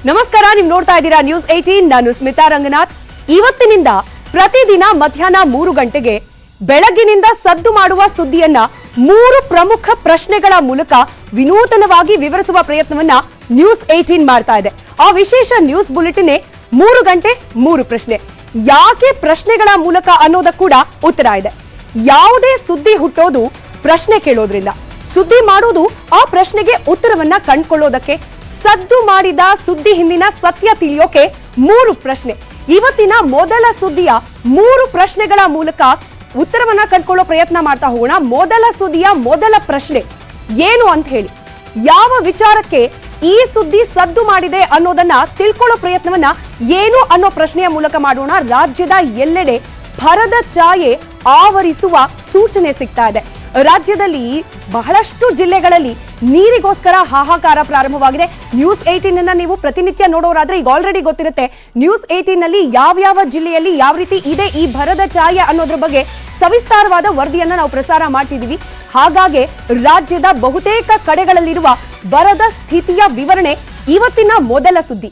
ನಮಸ್ಕಾರ, ನೀವು ನೋಡ್ತಾ ಇದ್ದೀರಾ ನ್ಯೂಸ್ 18. ನಾನು ಸ್ಮಿತಾ ರಂಗನಾಥ್. ಇವತ್ತಿನಿಂದ ಪ್ರತಿದಿನ ಮಧ್ಯಾಹ್ನ 3 ಗಂಟೆಗೆ ಬೆಳಗ್ಗಿನಿಂದ ಸದ್ದು ಮಾಡುವ ಸುದ್ದಿಯನ್ನ 3 ಪ್ರಮುಖ ಪ್ರಶ್ನೆಗಳ ಮೂಲಕ ವಿನೂತನವಾಗಿ ವಿವರಿಸುವ ಪ್ರಯತ್ನವನ್ನ ನ್ಯೂಸ್ 18 ಮಾಡ್ತಾ ಇದೆ. ಆ ವಿಶೇಷ ನ್ಯೂಸ್ ಬುಲೆಟಿನ್ 3 ಗಂಟೆ 3 ಪ್ರಶ್ನೆ. ಯಾಕೆ ಪ್ರಶ್ನೆಗಳ ಮೂಲಕ ಅನ್ನೋದಕ್ಕೆ ಕೂಡ ಉತ್ತರ ಇದೆ. ಯಾವುದೇ ಸುದ್ದಿ ಹುಟ್ಟೋದು ಪ್ರಶ್ನೆ ಕೇಳೋದ್ರಿಂದ, ಸುದ್ದಿ ಮಾಡೋದು ಆ ಪ್ರಶ್ನೆಗೆ ಉತ್ತರವನ್ನ ಕಂಡುಕೊಳ್ಳೋದಕ್ಕೆ. ಸದ್ದು ಮಾಡಿದ ಸುದ್ದಿ ಹಿಂದಿನ ಸತ್ಯ ತಿಳಿಯೋಕೆ 3 ಪ್ರಶ್ನೆ. ಇವತ್ತಿನ ಮೊದಲ ಸುದ್ದಿಯ 3 ಪ್ರಶ್ನೆಗಳ ಮೂಲಕ ಉತ್ತರವನ್ನ ಕಂಡುಕೊಳ್ಳೋ ಪ್ರಯತ್ನ ಮಾಡ್ತಾ ಹೋಗೋಣ. ಮೊದಲ ಸುದ್ದಿಯ ಮೊದಲ ಪ್ರಶ್ನೆ ಏನು ಅಂತ ಹೇಳಿ, ಯಾವ ವಿಚಾರಕ್ಕೆ ಈ ಸುದ್ದಿ ಸದ್ದು ಮಾಡಿದೆ ಅನ್ನೋದನ್ನ ತಿಳ್ಕೊಳ್ಳೋ ಪ್ರಯತ್ನವನ್ನ ಏನು ಅನ್ನೋ ಪ್ರಶ್ನೆಯ ಮೂಲಕ ಮಾಡೋಣ. ರಾಜ್ಯದ ಎಲ್ಲೆಡೆ ಭರದ ಛಾಯೆ ಆವರಿಸುವ ಸೂಚನೆ ಸಿಗ್ತಾ ಇದೆ. ರಾಜ್ಯದಲ್ಲಿ ಬಹಳಷ್ಟು ಜಿಲ್ಲೆಗಳಲ್ಲಿ ನೀರಿಗೋಸ್ಕರ ಹಾಹಾಕಾರ ಪ್ರಾರಂಭವಾಗಿದೆ. ನ್ಯೂಸ್ 18 ನೀವು ಪ್ರತಿನಿತ್ಯ ನೋಡೋರಾದ್ರೆ ಈಗ ಆಲ್ರೆಡಿ ಗೊತ್ತಿರುತ್ತೆ. ನ್ಯೂಸ್ 18 ನಲ್ಲಿ ಯಾವ ಜಿಲ್ಲೆಯಲ್ಲಿ ಯಾವ ರೀತಿ ಇದೆ ಈ ಭರದ ಛಾಯೆ ಅನ್ನೋದ್ರ ಬಗ್ಗೆ ಸವಿಸ್ತಾರವಾದ ವರದಿಯನ್ನ ನಾವು ಪ್ರಸಾರ ಮಾಡ್ತಿದೀವಿ. ಹಾಗಾಗಿ ರಾಜ್ಯದ ಬಹುತೇಕ ಕಡೆಗಳಲ್ಲಿರುವ ಬರದ ಸ್ಥಿತಿಯ ವಿವರಣೆ ಇವತ್ತಿನ ಮೊದಲ ಸುದ್ದಿ.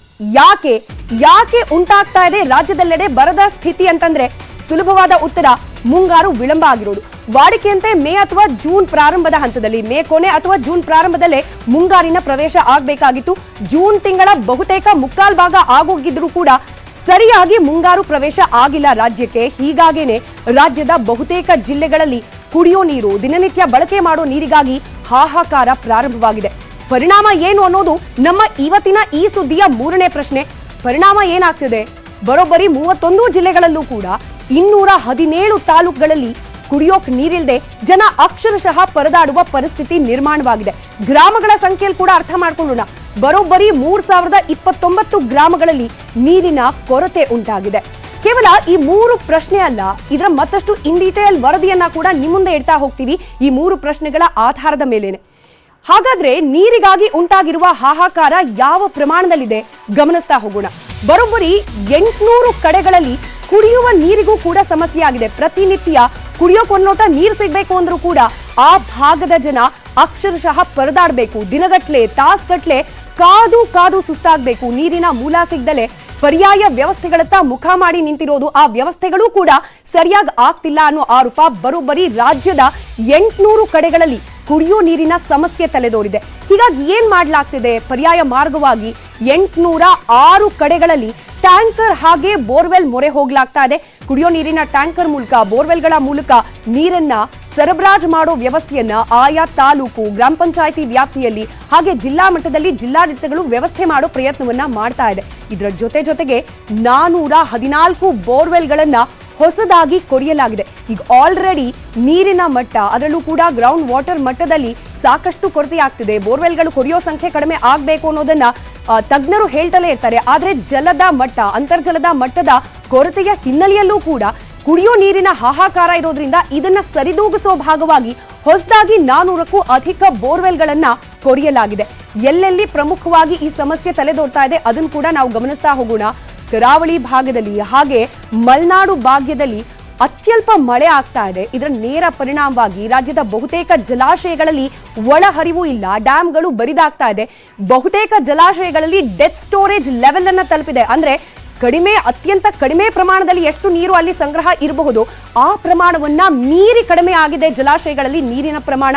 ಯಾಕೆ ಉಂಟಾಗ್ತಾ ಇದೆ ರಾಜ್ಯದೆಲ್ಲೆಡೆ ಬರದ ಸ್ಥಿತಿ ಅಂತಂದ್ರೆ ಸುಲಭವಾದ ಉತ್ತರ, ಮುಂಗಾರು ವಿಳಂಬ ಆಗಿರೋದು. ವಾಡಿಕೆಯಂತೆ ಮೇ ಅಥವಾ ಜೂನ್ ಪ್ರಾರಂಭದ ಹಂತದಲ್ಲಿ, ಮೇ ಕೊನೆ ಅಥವಾ ಜೂನ್ ಪ್ರಾರಂಭದಲ್ಲೇ ಮುಂಗಾರಿನ ಪ್ರವೇಶ ಆಗಬೇಕಾಗಿತ್ತು. ಜೂನ್ ತಿಂಗಳ ಬಹುತೇಕ ಮುಕ್ಕಾಲ್ ಭಾಗ ಆಗೋಗಿದ್ರು ಕೂಡ ಸರಿಯಾಗಿ ಮುಂಗಾರು ಪ್ರವೇಶ ಆಗಿಲ್ಲ ರಾಜ್ಯಕ್ಕೆ. ಹೀಗಾಗೇನೆ ರಾಜ್ಯದ ಬಹುತೇಕ ಜಿಲ್ಲೆಗಳಲ್ಲಿ ಕುಡಿಯೋ ನೀರು, ದಿನನಿತ್ಯ ಬಳಕೆ ಮಾಡೋ ನೀರಿಗಾಗಿ ಹಾಹಾಕಾರ ಪ್ರಾರಂಭವಾಗಿದೆ. ಪರಿಣಾಮ ಏನು ಅನ್ನೋದು ನಮ್ಮ ಇವತ್ತಿನ ಈ ಸುದ್ದಿಯ 3ನೇ ಪ್ರಶ್ನೆ. ಪರಿಣಾಮ ಏನಾಗ್ತಿದೆ? ಬರೋಬ್ಬರಿ 31 ಜಿಲ್ಲೆಗಳಲ್ಲೂ ಕೂಡ 217 ತಾಲೂಕುಗಳಲ್ಲಿ ಕುಡಿಯೋಕ್ ನೀರಿಲ್ಲದೆ ಜನ ಅಕ್ಷರಶಃ ಪರದಾಡುವ ಪರಿಸ್ಥಿತಿ ನಿರ್ಮಾಣವಾಗಿದೆ. ಗ್ರಾಮಗಳ ಸಂಖ್ಯೆಯಲ್ಲಿ ಕೂಡ ಅರ್ಥ ಮಾಡ್ಕೊಳ್ಳೋಣ. ಬರೋಬ್ಬರಿ 3029 ಗ್ರಾಮಗಳಲ್ಲಿ ನೀರಿನ ಕೊರತೆ ಉಂಟಾಗಿದೆ. ಕೇವಲ ಈ 3 ಪ್ರಶ್ನೆ ಅಲ್ಲ, ಇದರ ಮತ್ತಷ್ಟು ಇನ್ ಡೀಟೇಲ್ ವರದಿಯನ್ನ ಕೂಡ ನಿಮ್ಮ ಮುಂದೆ ಇಡ್ತಾ ಹೋಗ್ತೀವಿ ಈ 3 ಪ್ರಶ್ನೆಗಳ ಆಧಾರದ ಮೇಲೇನೆ. ಹಾಗಾದ್ರೆ ನೀರಿಗಾಗಿ ಉಂಟಾಗಿರುವ ಹಾಹಾಕಾರ ಯಾವ ಪ್ರಮಾಣದಲ್ಲಿದೆ ಗಮನಿಸ್ತಾ ಹೋಗೋಣ. ಬರೋಬ್ಬರಿ 800 ಕಡೆಗಳಲ್ಲಿ ಕುಡಿಯುವ ನೀರಿಗೂ ಕೂಡ ಸಮಸ್ಯೆ ಆಗಿದೆ. ಪ್ರತಿನಿತ್ಯ ಕುಡಿಯೋಕ್ ಒಂದ್ ಲೋಟ ನೀರು ಸಿಗ್ಬೇಕು ಅಂದ್ರೂ ಕೂಡ ಆ ಭಾಗದ ಜನ ಅಕ್ಷರಶಃ ಪರದಾಡ್ಬೇಕು. ದಿನಗಟ್ಲೆ ತಾಸ್ಗಟ್ಲೆ ಕಾದು ಸುಸ್ತಾಗ್ಬೇಕು. ನೀರಿನ ಮೂಲ ಸಿಗ್ದಲೆ ಪರ್ಯಾಯ ವ್ಯವಸ್ಥೆಗಳತ್ತ ಮುಖ ಮಾಡಿ ನಿಂತಿರೋದು. ಆ ವ್ಯವಸ್ಥೆಗಳು ಕೂಡ ಸರಿಯಾಗಿ ಆಗ್ತಿಲ್ಲ ಅನ್ನೋ ಆರೋಪ ಬರೋಬ್ಬರಿ ರಾಜ್ಯದ 800 ಕಡೆಗಳಲ್ಲಿ ಕುಡಿಯೋ ನೀರಿನ ಸಮಸ್ಯೆ ತಲೆದೋರಿದೆ. ಹೀಗಾಗಿ ಏನ್ ಮಾಡ್ಲಾಗ್ತಿದೆ? ಪರ್ಯಾಯ ಮಾರ್ಗವಾಗಿ 806 ಕಡೆಗಳಲ್ಲಿ ಟ್ಯಾಂಕರ್ ಹಾಗೆ ಬೋರ್ವೆಲ್ ಮೊರೆ ಹೋಗ್ಲಾಗ್ತಾ ಇದೆ. ಕುಡಿಯೋ ನೀರಿನ ಟ್ಯಾಂಕರ್ ಮೂಲಕ, ಬೋರ್ವೆಲ್ಗಳ ಮೂಲಕ ನೀರನ್ನ ಸರಬರಾಜು ಮಾಡೋ ವ್ಯವಸ್ಥೆಯನ್ನ ಆಯಾ ತಾಲೂಕು, ಗ್ರಾಮ ಪಂಚಾಯಿತಿ ವ್ಯಾಪ್ತಿಯಲ್ಲಿ ಹಾಗೆ ಜಿಲ್ಲಾ ಮಟ್ಟದಲ್ಲಿ ಜಿಲ್ಲಾಡಳಿತಗಳು ವ್ಯವಸ್ಥೆ ಮಾಡೋ ಪ್ರಯತ್ನವನ್ನ ಮಾಡ್ತಾ ಇದೆ. ಇದರ ಜೊತೆಗೆ 414 ಬೋರ್ವೆಲ್ಗಳನ್ನ ಹೊಸದಾಗಿ ಕೊರೆಯಲಾಗಿದೆ. ಈಗ ಆಲ್ರೆಡಿ ನೀರಿನ ಮಟ್ಟ, ಅದರಲ್ಲೂ ಕೂಡ ಗ್ರೌಂಡ್ ವಾಟರ್ ಮಟ್ಟದಲ್ಲಿ ಸಾಕಷ್ಟು ಕೊರತೆ ಆಗ್ತಿದೆ. ಬೋರ್ವೆಲ್ಗಳು ಕೊರೆಯೋ ಸಂಖ್ಯೆ ಕಡಿಮೆ ಆಗ್ಬೇಕು ಅನ್ನೋದನ್ನ ತಜ್ಞರು ಹೇಳ್ತಲೇ ಇರ್ತಾರೆ. ಆದ್ರೆ ಜಲದ ಮಟ್ಟ, ಅಂತರ್ಜಲದ ಮಟ್ಟದ ಕೊರತೆಯ ಹಿನ್ನೆಲೆಯಲ್ಲೂ ಕೂಡ ಕುಡಿಯೋ ನೀರಿನ ಹಾಹಾಕಾರ ಇರೋದ್ರಿಂದ ಇದನ್ನ ಸರಿದೂಗಿಸೋ ಭಾಗವಾಗಿ ಹೊಸದಾಗಿ 400ಕ್ಕೂ ಅಧಿಕ ಬೋರ್ವೆಲ್ಗಳನ್ನ ಕೊರೆಯಲಾಗಿದೆ. ಎಲ್ಲೆಲ್ಲಿ ಪ್ರಮುಖವಾಗಿ ಈ ಸಮಸ್ಯೆ ತಲೆದೋರ್ತಾ ಇದೆ ಅದನ್ನು ಕೂಡ ನಾವು ಗಮನಿಸ್ತಾ ಹೋಗೋಣ. ಕರಾವಳಿ ಭಾಗದಲ್ಲಿ ಹಾಗೆ ಮಲೆನಾಡು ಭಾಗ್ಯದಲ್ಲಿ ಅತ್ಯಲ್ಪ ಮಳೆ ಆಗ್ತಾ ಇದೆ. ಇದರ ನೇರ ಪರಿಣಾಮವಾಗಿ ರಾಜ್ಯದ ಬಹುತೇಕ ಜಲಾಶಯಗಳಲ್ಲಿ ಒಳಹರಿವು ಇಲ್ಲ, ಡ್ಯಾಂಗಳು ಬರಿದಾಗ್ತಾ ಇದೆ. ಬಹುತೇಕ ಜಲಾಶಯಗಳಲ್ಲಿ ಡೆತ್ ಸ್ಟೋರೇಜ್ ಲೆವೆಲ್ ಅನ್ನ ತಲುಪಿದೆ. ಅಂದ್ರೆ ಅತ್ಯಂತ ಕಡಿಮೆ ಪ್ರಮಾಣದಲ್ಲಿ ಎಷ್ಟು ನೀರು ಅಲ್ಲಿ ಸಂಗ್ರಹ ಇರಬಹುದು ಆ ಪ್ರಮಾಣವನ್ನ ಮೀರಿ ಕಡಿಮೆ ಆಗಿದೆ ಜಲಾಶಯಗಳಲ್ಲಿ ನೀರಿನ ಪ್ರಮಾಣ.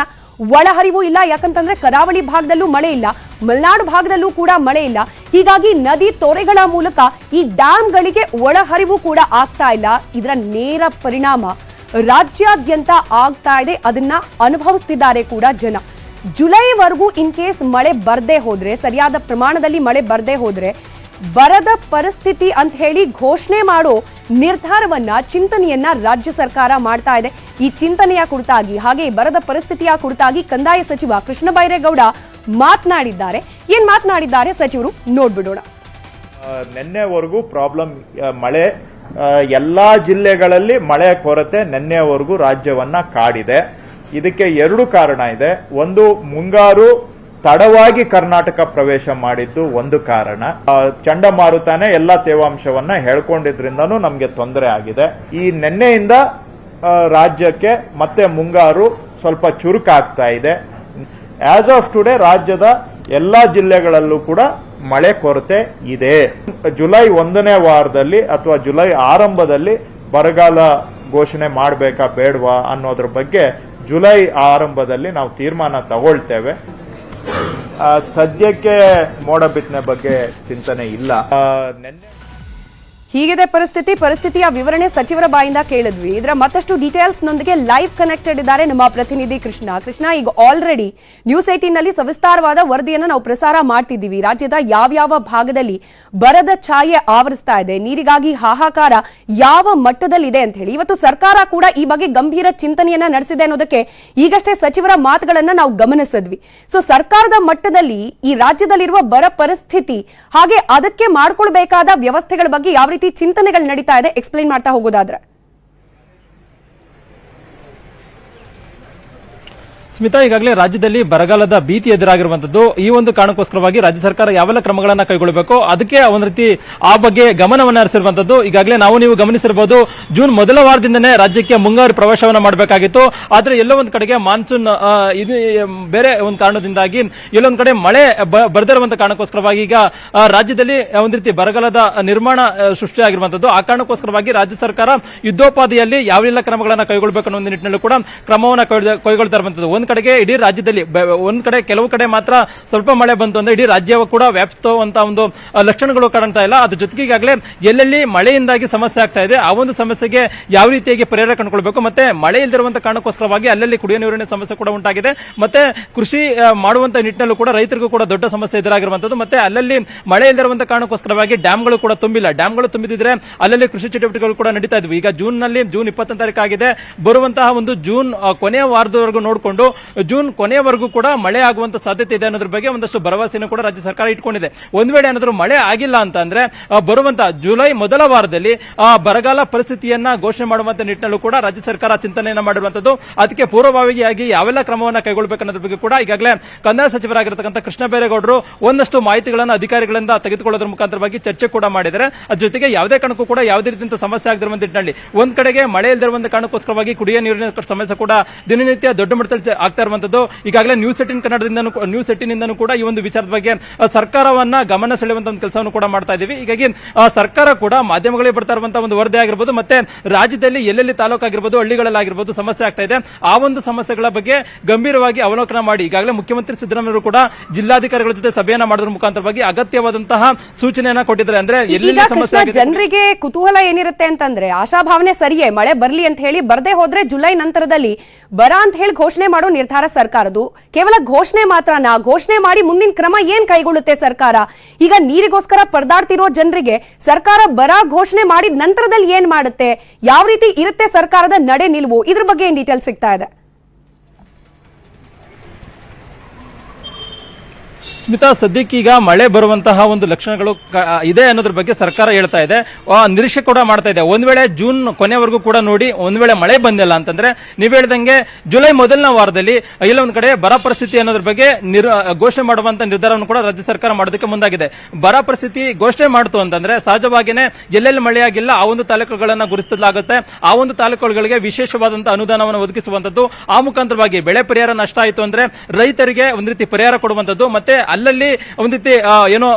ಒಳಹರಿವು ಇಲ್ಲ, ಯಾಕಂತಂದ್ರೆ ಕರಾವಳಿ ಭಾಗದಲ್ಲೂ ಮಳೆ ಇಲ್ಲ, ಮಲೆನಾಡು ಭಾಗದಲ್ಲೂ ಕೂಡ ಮಳೆ ಇಲ್ಲ. ಹೀಗಾಗಿ ನದಿ ತೊರೆಗಳ ಮೂಲಕ ಈ ಡ್ಯಾಂಗಳಿಗೆ ಒಳಹರಿವು ಕೂಡ ಆಗ್ತಾ ಇಲ್ಲ. ಇದರ ನೇರ ಪರಿಣಾಮ ರಾಜ್ಯಾದ್ಯಂತ ಆಗ್ತಾ ಇದೆ. ಅದನ್ನ ಅನುಭವಿಸ್ತಿದ್ದಾರೆ ಕೂಡ ಜನ. ಜುಲೈವರೆಗೂ ಇನ್ ಕೇಸ್ ಮಳೆ ಬರ್ದೇ ಹೋದ್ರೆ, ಸರಿಯಾದ ಪ್ರಮಾಣದಲ್ಲಿ ಮಳೆ ಬರ್ದೇ ಹೋದ್ರೆ ಬರದ ಪರಿಸ್ಥಿತಿ ಅಂತ ಹೇಳಿ ಘೋಷಣೆ ಮಾಡೋ ನಿರ್ಧಾರವನ್ನ, ಚಿಂತನೆಯನ್ನ ರಾಜ್ಯ ಸರ್ಕಾರ ಮಾಡ್ತಾ ಇದೆ. ಈ ಚಿಂತನೆಯ ಕುರಿತಾಗಿ ಹಾಗೆ ಬರದ ಪರಿಸ್ಥಿತಿಯ ಕುರಿತಾಗಿ ಕಂದಾಯ ಸಚಿವ ಕೃಷ್ಣ ಬೈರೇಗೌಡ ಮಾತನಾಡಿದ್ದಾರೆ. ಏನ್ ಮಾತನಾಡಿದ್ದಾರೆ ಸಚಿವರು ನೋಡ್ಬಿಡೋಣ. ನಿನ್ನೆವರೆಗೂ ಪ್ರಾಬ್ಲಮ್ ಮಳೆ, ಎಲ್ಲಾ ಜಿಲ್ಲೆಗಳಲ್ಲಿ ಮಳೆ ಕೊರತೆ ನಿನ್ನೆವರೆಗೂ ರಾಜ್ಯವನ್ನ ಕಾಡಿದೆ. ಇದಕ್ಕೆ 2 ಕಾರಣ ಇದೆ. ಒಂದು, ಮುಂಗಾರು ತಡವಾಗಿ ಕರ್ನಾಟಕ ಪ್ರವೇಶ ಮಾಡಿದ್ದು ಒಂದು ಕಾರಣ. ಚಂಡಮಾರುತನೇ ಎಲ್ಲ ತೇವಾಂಶವನ್ನ ಹೇಳ್ಕೊಂಡಿದ್ರಿಂದನೂ ನಮಗೆ ತೊಂದರೆ ಆಗಿದೆ. ಈ ನಿನ್ನೆಯಿಂದ ರಾಜ್ಯಕ್ಕೆ ಮತ್ತೆ ಮುಂಗಾರು ಸ್ವಲ್ಪ ಚುರುಕಾಗ್ತಾ ಇದೆ. ಆಸ್ ಆಫ್ ಟುಡೇ ರಾಜ್ಯದ ಎಲ್ಲಾ ಜಿಲ್ಲೆಗಳಲ್ಲೂ ಕೂಡ ಮಳೆ ಕೊರತೆ ಇದೆ. ಜುಲೈ 1ನೇ ವಾರದಲ್ಲಿ ಅಥವಾ ಜುಲೈ ಆರಂಭದಲ್ಲಿ ಬರಗಾಲ ಘೋಷಣೆ ಮಾಡಬೇಕಾ ಬೇಡವಾ ಅನ್ನೋದ್ರ ಬಗ್ಗೆ ಜುಲೈ ಆರಂಭದಲ್ಲಿ ನಾವು ತೀರ್ಮಾನ ತಗೊಳ್ತೇವೆ. ಸದ್ಯಕ್ಕೆ ಮೋಡ ಬಿತ್ತನೆ ಬಗ್ಗೆ ಚಿಂತನೆ ಇಲ್ಲ. ಹೀಗಿದೆ ಪರಿಸ್ಥಿತಿಯ ವಿವರಣೆ ಸಚಿವರ ಬಾಯಿಂದ ಕೇಳಿದ್ವಿ. ಇದರ ಮತ್ತಷ್ಟು ಡೀಟೇಲ್ಸ್ ನೊಂದಿಗೆ ಲೈವ್ ಕನೆಕ್ಟೆಡ್ ಇದ್ದಾರೆ ನಮ್ಮ ಪ್ರತಿನಿಧಿ ಕೃಷ್ಣ. ಈಗ ಆಲ್ರೆಡಿ ನ್ಯೂಸ್ 18 ನಲ್ಲಿ ಸವಿಸ್ತಾರವಾದ ವರದಿಯನ್ನು ನಾವು ಪ್ರಸಾರ ಮಾಡ್ತಿದ್ದೀವಿ. ರಾಜ್ಯದ ಯಾವ್ಯಾವ ಭಾಗದಲ್ಲಿ ಬರದ ಛಾಯೆ ಆವರಿಸ್ತಾ ಇದೆ, ನೀರಿಗಾಗಿ ಹಾಹಾಕಾರ ಯಾವ ಮಟ್ಟದಲ್ಲಿದೆ ಅಂತ ಹೇಳಿ ಇವತ್ತು ಸರ್ಕಾರ ಕೂಡ ಈ ಬಗ್ಗೆ ಗಂಭೀರ ಚಿಂತನೆಯನ್ನ ನಡೆಸಿದೆ ಅನ್ನೋದಕ್ಕೆ ಈಗಷ್ಟೇ ಸಚಿವರ ಮಾತುಗಳನ್ನ ನಾವು ಗಮನಿಸಿದ್ವಿ. ಸೊ ಸರ್ಕಾರದ ಮಟ್ಟದಲ್ಲಿ ಈ ರಾಜ್ಯದಲ್ಲಿರುವ ಬರ ಪರಿಸ್ಥಿತಿ ಹಾಗೆ ಅದಕ್ಕೆ ಮಾಡ್ಕೊಳ್ಬೇಕಾದ ವ್ಯವಸ್ಥೆಗಳ ಬಗ್ಗೆ ಯಾವ ರೀತಿ ಚಿಂತನೆಗಳು ನಡೀತಾ ಇದೆ ಎಕ್ಸ್ಪ್ಲೈನ್ ಮಾಡ್ತಾ ಹೋಗೋದಾದ್ರೆ. ಸ್ಮಿತಾ, ಈಗಾಗಲೇ ರಾಜ್ಯದಲ್ಲಿ ಬರಗಾಲದ ಭೀತಿ ಎದುರಾಗಿರುವಂತದ್ದು. ಈ ಒಂದು ಕಾರಣಕ್ಕೋಸ್ಕರವಾಗಿ ರಾಜ್ಯ ಸರ್ಕಾರ ಯಾವೆಲ್ಲ ಕ್ರಮಗಳನ್ನ ಕೈಗೊಳ್ಳಬೇಕು ಅದಕ್ಕೆ ಒಂದು ರೀತಿ ಆ ಬಗ್ಗೆ ಗಮನವನ್ನು ಹರಿಸಿರುವಂತದ್ದು. ಈಗಾಗಲೇ ನೀವು ಗಮನಿಸಿರಬಹುದು, ಜೂನ್ ಮೊದಲ ವಾರದಿಂದನೇ ರಾಜ್ಯಕ್ಕೆ ಮುಂಗಾರು ಪ್ರವೇಶವನ್ನ ಮಾಡಬೇಕಾಗಿತ್ತು. ಆದ್ರೆ ಎಲ್ಲೋ ಒಂದ್ ಕಡೆಗೆ ಮಾನ್ಸೂನ್ ಇದು ಬೇರೆ ಒಂದು ಕಾರಣದಿಂದಾಗಿ ಎಲ್ಲೊಂದ್ ಕಡೆ ಮಳೆ ಬರದಿರುವಂತಹ ಕಾರಣಕ್ಕೋಸ್ಕರವಾಗಿ ಈಗ ರಾಜ್ಯದಲ್ಲಿ ಒಂದ್ ರೀತಿ ಬರಗಾಲದ ನಿರ್ಮಾಣ ಸೃಷ್ಟಿಯಾಗಿರುವಂತದ್ದು. ಆ ಕಾರಣಕ್ಕೋಸ್ಕರವಾಗಿ ರಾಜ್ಯ ಸರ್ಕಾರ ಯುದ್ಧೋಪಾದಿಯಲ್ಲಿ ಯಾವೆಲ್ಲ ಕ್ರಮಗಳನ್ನ ಕೈಗೊಳ್ಳಬೇಕು ಅನ್ನೋ ಒಂದು ನಿಟ್ಟಿನಲ್ಲಿ ಕೂಡ ಕ್ರಮವನ್ನು ಕೈಗೊಳ್ತಾ ಇರುವಂತದ್ದು. ಒಂದ್ ಕಡೆಗೆ ಇಡೀ ರಾಜ್ಯದಲ್ಲಿ ಒಂದ್ ಕಡೆ ಕೆಲವು ಕಡೆ ಮಾತ್ರ ಸ್ವಲ್ಪ ಮಳೆ ಬಂತು ಅಂದ್ರೆ ಇಡೀ ರಾಜ್ಯವು ಕೂಡ ವ್ಯಾಪಿಸುವಂತ ಒಂದು ಲಕ್ಷಣಗಳು ಕಾಣ್ತಾ ಇಲ್ಲ. ಅದ್ರ ಜೊತೆಗೆ ಈಗಾಗಲೇ ಎಲ್ಲೆಲ್ಲಿ ಮಳೆಯಿಂದಾಗಿ ಸಮಸ್ಯೆ ಆಗ್ತಾ ಇದೆ ಆ ಒಂದು ಸಮಸ್ಯೆಗೆ ಯಾವ ರೀತಿಯಾಗಿ ಪರಿಹಾರ ಕಂಡುಕೊಳ್ಬೇಕು, ಮತ್ತೆ ಮಳೆ ಇಲ್ಲದಿರುವಂತಹ ಕಾರಣಕ್ಕೋಸ್ಕರವಾಗಿ ಅಲ್ಲಲ್ಲಿ ಕುಡಿಯುವ ನೀರಿನ ಸಮಸ್ಯೆ ಕೂಡ ಉಂಟಾಗಿದೆ. ಮತ್ತೆ ಕೃಷಿ ಮಾಡುವಂತ ನಿಟ್ಟಿನಲ್ಲೂ ಕೂಡ ರೈತರಿಗೂ ಕೂಡ ದೊಡ್ಡ ಸಮಸ್ಯೆ ಎದುರಾಗಿರುವಂತದ್ದು. ಮತ್ತೆ ಅಲ್ಲಲ್ಲಿ ಮಳೆ ಇಲ್ಲದಿರುವಂತಹ ಕಾರಣಕ್ಕೋಸ್ಕರವಾಗಿ ಡ್ಯಾಮ್ಗಳು ಕೂಡ ತುಂಬಿಲ್ಲ. ಡ್ಯಾಮ್ಗಳು ತುಂಬಿದ್ರೆ ಅಲ್ಲಲ್ಲಿ ಕೃಷಿ ಚಟುವಟಿಕೆಗಳು ಕೂಡ ನಡೀತಾ ಇದ್ವಿ. ಈಗ ಜೂನ್ 20ನೇ ತಾರೀಕು ಆಗಿದೆ. ಬರುವಂತಹ ಒಂದು ಜೂನ್ ಕೊನೆಯ ವಾರದವರೆಗೂ ನೋಡಿಕೊಂಡು ಜೂನ್ ಕೊನೆಯವರೆಗೂ ಕೂಡ ಮಳೆ ಆಗುವಂತ ಸಾಧ್ಯತೆ ಇದೆ ಅನ್ನೋದ್ರ ಬಗ್ಗೆ ಒಂದಷ್ಟು ಭರವಸೆಯನ್ನು ಕೂಡ ರಾಜ್ಯ ಸರ್ಕಾರ ಇಟ್ಕೊಂಡಿದೆ. ಒಂದ್ ವೇಳೆ ಏನಾದರೂ ಮಳೆ ಆಗಿಲ್ಲ ಅಂತ ಅಂದ್ರೆ ಬರುವಂತಹ ಜುಲೈ ಮೊದಲ ವಾರದಲ್ಲಿ ಬರಗಾಲ ಪರಿಸ್ಥಿತಿಯನ್ನ ಘೋಷಣೆ ಮಾಡುವಂತ ನಿಟ್ಟಿನಲ್ಲೂ ಕೂಡ ರಾಜ್ಯ ಸರ್ಕಾರ ಚಿಂತನೆಯನ್ನ ಮಾಡಿರುವಂತದ್ದು. ಅದಕ್ಕೆ ಪೂರ್ವಭಾವಿಯಾಗಿ ಯಾವೆಲ್ಲ ಕ್ರಮವನ್ನ ಕೈಗೊಳ್ಳಬೇಕು ಅನ್ನೋದ್ರ ಬಗ್ಗೆ ಕೂಡ ಈಗಾಗಲೇ ಕಂದಾಯ ಸಚಿವರಾಗಿರತಕ್ಕಂಥ ಕೃಷ್ಣ ಬೈರೇಗೌಡರು ಒಂದಷ್ಟು ಮಾಹಿತಿಗಳನ್ನು ಅಧಿಕಾರಿಗಳಿಂದ ತೆಗೆದುಕೊಳ್ಳೋದ್ರ ಮುಖಾಂತರವಾಗಿ ಚರ್ಚೆ ಕೂಡ ಮಾಡಿದ್ದಾರೆ. ಅದ್ರ ಜೊತೆಗೆ ಯಾವುದೇ ಕಾರಣಕ್ಕೂ ಕೂಡ ಯಾವುದೇ ರೀತಿಯ ಸಮಸ್ಯೆ ಆಗದಿರುವಂತ ನಿಟ್ಟಿನಲ್ಲಿ ಒಂದ್ ಕಡೆಗೆ ಮಳೆ ಇಲ್ಲದಿರುವಂತ ಕಾರಣಕ್ಕೋಸ್ಕರವಾಗಿ ಕುಡಿಯುವ ನೀರಿನ ಸಮಸ್ಯೆ ಕೂಡ ದಿನನಿತ್ಯ ದೊಡ್ಡ ಮಟ್ಟದಲ್ಲಿ ಆಗ್ತಾ ಇರುವಂತದ್ದು. ಈಗಾಗಲೇ ನ್ಯೂಸ್ 18 ಕನ್ನಡದಿಂದನೂ ಕೂಡ ಈ ಒಂದು ವಿಚಾರದ ಬಗ್ಗೆ ಸರ್ಕಾರವನ್ನ ಗಮನ ಸೆಳೆಯುವಂತ ಒಂದು ಕೆಲಸವನ್ನು ಕೂಡ ಮಾಡ್ತಾ ಇದೀವಿ. ಹೀಗಾಗಿ ಸರ್ಕಾರ ಕೂಡ ಮಾಧ್ಯಮಗಳಿಗೆ ಬರ್ತಾ ಇರುವಂತಹ ಒಂದು ವರದಿ ಆಗಿರ್ಬೋದು, ಮತ್ತೆ ರಾಜ್ಯದಲ್ಲಿ ಎಲ್ಲೆಲ್ಲಿ ತಾಲೂಕು ಆಗಿರ್ಬೋದು, ಹಳ್ಳಿಗಳಲ್ಲಾಗಿರ್ಬೋದು ಸಮಸ್ಯೆ ಆಗ್ತಾ ಇದೆ ಆ ಒಂದು ಸಮಸ್ಯೆಗಳ ಬಗ್ಗೆ ಗಂಭೀರವಾಗಿ ಅವಲೋಕನ ಮಾಡಿ ಈಗಾಗಲೇ ಮುಖ್ಯಮಂತ್ರಿ ಸಿದ್ದರಾಮಯ್ಯ ಕೂಡ ಜಿಲ್ಲಾಧಿಕಾರಿಗಳ ಜೊತೆ ಸಭೆಯನ್ನ ಮಾಡೋದ್ರ ಮುಖಾಂತರವಾಗಿ ಅಗತ್ಯವಾದಂತಹ ಸೂಚನೆಯನ್ನ ಕೊಟ್ಟಿದ್ದಾರೆ. ಅಂದ್ರೆ ಎಲ್ಲೆಲ್ಲಿ ಸಮಸ್ಯೆ ಜನರಿಗೆ ಕುತೂಹಲ ಏನಿರುತ್ತೆ ಅಂತಂದ್ರೆ ಆಶಾಭಾವನೆ ಸರಿಯೇ ಮಳೆ ಬರ್ಲಿ ಅಂತ ಹೇಳಿ, ಬರ್ದೇ ಹೋದ್ರೆ ಜುಲೈ ನಂತರದಲ್ಲಿ ಬರ ಅಂತ ಹೇಳಿ ಘೋಷಣೆ ಮಾಡೋ ನಿರ್ಧಾರ ಸರ್ಕಾರದ್ದು. ಕೇವಲ ಘೋಷಣೆ ಮಾತ್ರನಾ? ಘೋಷಣೆ ಮಾಡಿ ಮುಂದಿನ ಕ್ರಮ ಏನ್ ಕೈಗೊಳ್ಳುತ್ತೆ ಸರ್ಕಾರ? ಈಗ ನೀರಿಗೋಸ್ಕರ ಪರದಾಡ್ತಿರೋ ಜನರಿಗೆ ಸರ್ಕಾರ ಬರ ಘೋಷಣೆ ಮಾಡಿದ ನಂತರದಲ್ಲಿ ಏನ್ ಮಾಡುತ್ತೆ, ಯಾವ ರೀತಿ ಇರುತ್ತೆ ಸರ್ಕಾರದ ನಡೆ ನಿಲುವು, ಇದ್ರ ಬಗ್ಗೆ ಏನ್ ಡೀಟೇಲ್ ಸಿಗ್ತಾ ಇದೆ? ಸ್ಮಿತಾ, ಸದ್ಯಕ್ಕೀಗ ಮಳೆ ಬರುವಂತಹ ಒಂದು ಲಕ್ಷಣಗಳು ಇದೆ ಅನ್ನೋದ್ರ ಬಗ್ಗೆ ಸರ್ಕಾರ ಹೇಳ್ತಾ ಇದೆ, ನಿರೀಕ್ಷೆ ಕೂಡ ಮಾಡ್ತಾ ಇದೆ. ಒಂದ್ ವೇಳೆ ಜೂನ್ ಕೊನೆವರೆಗೂ ಕೂಡ ನೋಡಿ ಒಂದ್ ವೇಳೆ ಮಳೆ ಬಂದಿಲ್ಲ ಅಂತಂದ್ರೆ ನೀವು ಹೇಳ್ದಂಗೆ ಜುಲೈ ಮೊದಲನೇ ವಾರದಲ್ಲಿ ಇಲ್ಲ ಒಂದ್ ಕಡೆ ಬರ ಪರಿಸ್ಥಿತಿ ಅನ್ನೋದ್ರ ಬಗ್ಗೆ ಘೋಷಣೆ ಮಾಡುವಂತ ನಿರ್ಧಾರವನ್ನು ಕೂಡ ರಾಜ್ಯ ಸರ್ಕಾರ ಮಾಡೋದಕ್ಕೆ ಮುಂದಾಗಿದೆ. ಬರ ಪರಿಸ್ಥಿತಿ ಘೋಷಣೆ ಮಾಡ್ತು ಅಂತಂದ್ರೆ ಸಹಜವಾಗಿಯೇ ಎಲ್ಲೆಲ್ಲಿ ಮಳೆಯಾಗಿಲ್ಲ ಆ ಒಂದು ತಾಲೂಕುಗಳನ್ನ ಗುರುತಿಸಲಾಗುತ್ತೆ. ಆ ಒಂದು ತಾಲೂಕುಗಳಿಗೆ ವಿಶೇಷವಾದಂತಹ ಅನುದಾನವನ್ನು ಒದಗಿಸುವಂತದ್ದು, ಆ ಮುಖಾಂತರವಾಗಿ ಬೆಳೆ ಪರಿಹಾರ ನಷ್ಟ ಆಯಿತು ಅಂದ್ರೆ ರೈತರಿಗೆ ಒಂದ್ ರೀತಿ ಪರಿಹಾರ ಕೊಡುವಂತದ್ದು, ಮತ್ತೆ ಅಲ್ಲಲ್ಲಿ ಒಂದ್ ರೀತಿ ಏನೋ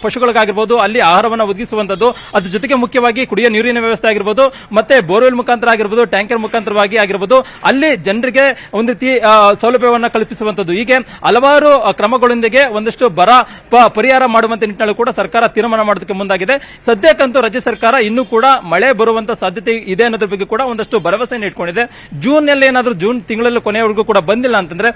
ಪಶುಗಳಿಗಾಗಿರ್ಬೋದು ಅಲ್ಲಿ ಆಹಾರವನ್ನು ಒದಗಿಸುವಂತದ್ದು. ಅದ್ರ ಜೊತೆಗೆ ಮುಖ್ಯವಾಗಿ ಕುಡಿಯುವ ನೀರಿನ ವ್ಯವಸ್ಥೆ ಆಗಿರ್ಬೋದು, ಮತ್ತೆ ಬೋರ್ವೆಲ್ ಮುಖಾಂತರ ಆಗಿರ್ಬೋದು, ಟ್ಯಾಂಕರ್ ಮುಖಾಂತರವಾಗಿ ಆಗಿರ್ಬೋದು ಅಲ್ಲಿ ಜನರಿಗೆ ಒಂದ್ ರೀತಿ ಸೌಲಭ್ಯವನ್ನ ಕಲ್ಪಿಸುವಂತದ್ದು. ಹೀಗೆ ಹಲವಾರು ಕ್ರಮಗಳೊಂದಿಗೆ ಒಂದಷ್ಟು ಬರ ಪರಿಹಾರ ಮಾಡುವಂತ ನಿಟ್ಟಿನಲ್ಲಿ ಕೂಡ ಸರ್ಕಾರ ತೀರ್ಮಾನ ಮಾಡೋದಕ್ಕೆ ಮುಂದಾಗಿದೆ. ಸದ್ಯಕ್ಕಂತೂ ರಾಜ್ಯ ಸರ್ಕಾರ ಇನ್ನೂ ಕೂಡ ಮಳೆ ಬರುವಂತ ಸಾಧ್ಯತೆ ಇದೆ ಅನ್ನೋದ್ರ ಬಗ್ಗೆ ಕೂಡ ಒಂದಷ್ಟು ಭರವಸೆಯನ್ನು ಇಟ್ಕೊಂಡಿದೆ. ಜೂನ್ ನಲ್ಲಿ ಏನಾದ್ರೂ ಜೂನ್ ತಿಂಗಳಲ್ಲಿ ಕೊನೆಯವರೆಗೂ ಕೂಡ ಬಂದಿಲ್ಲ ಅಂತಂದ್ರೆ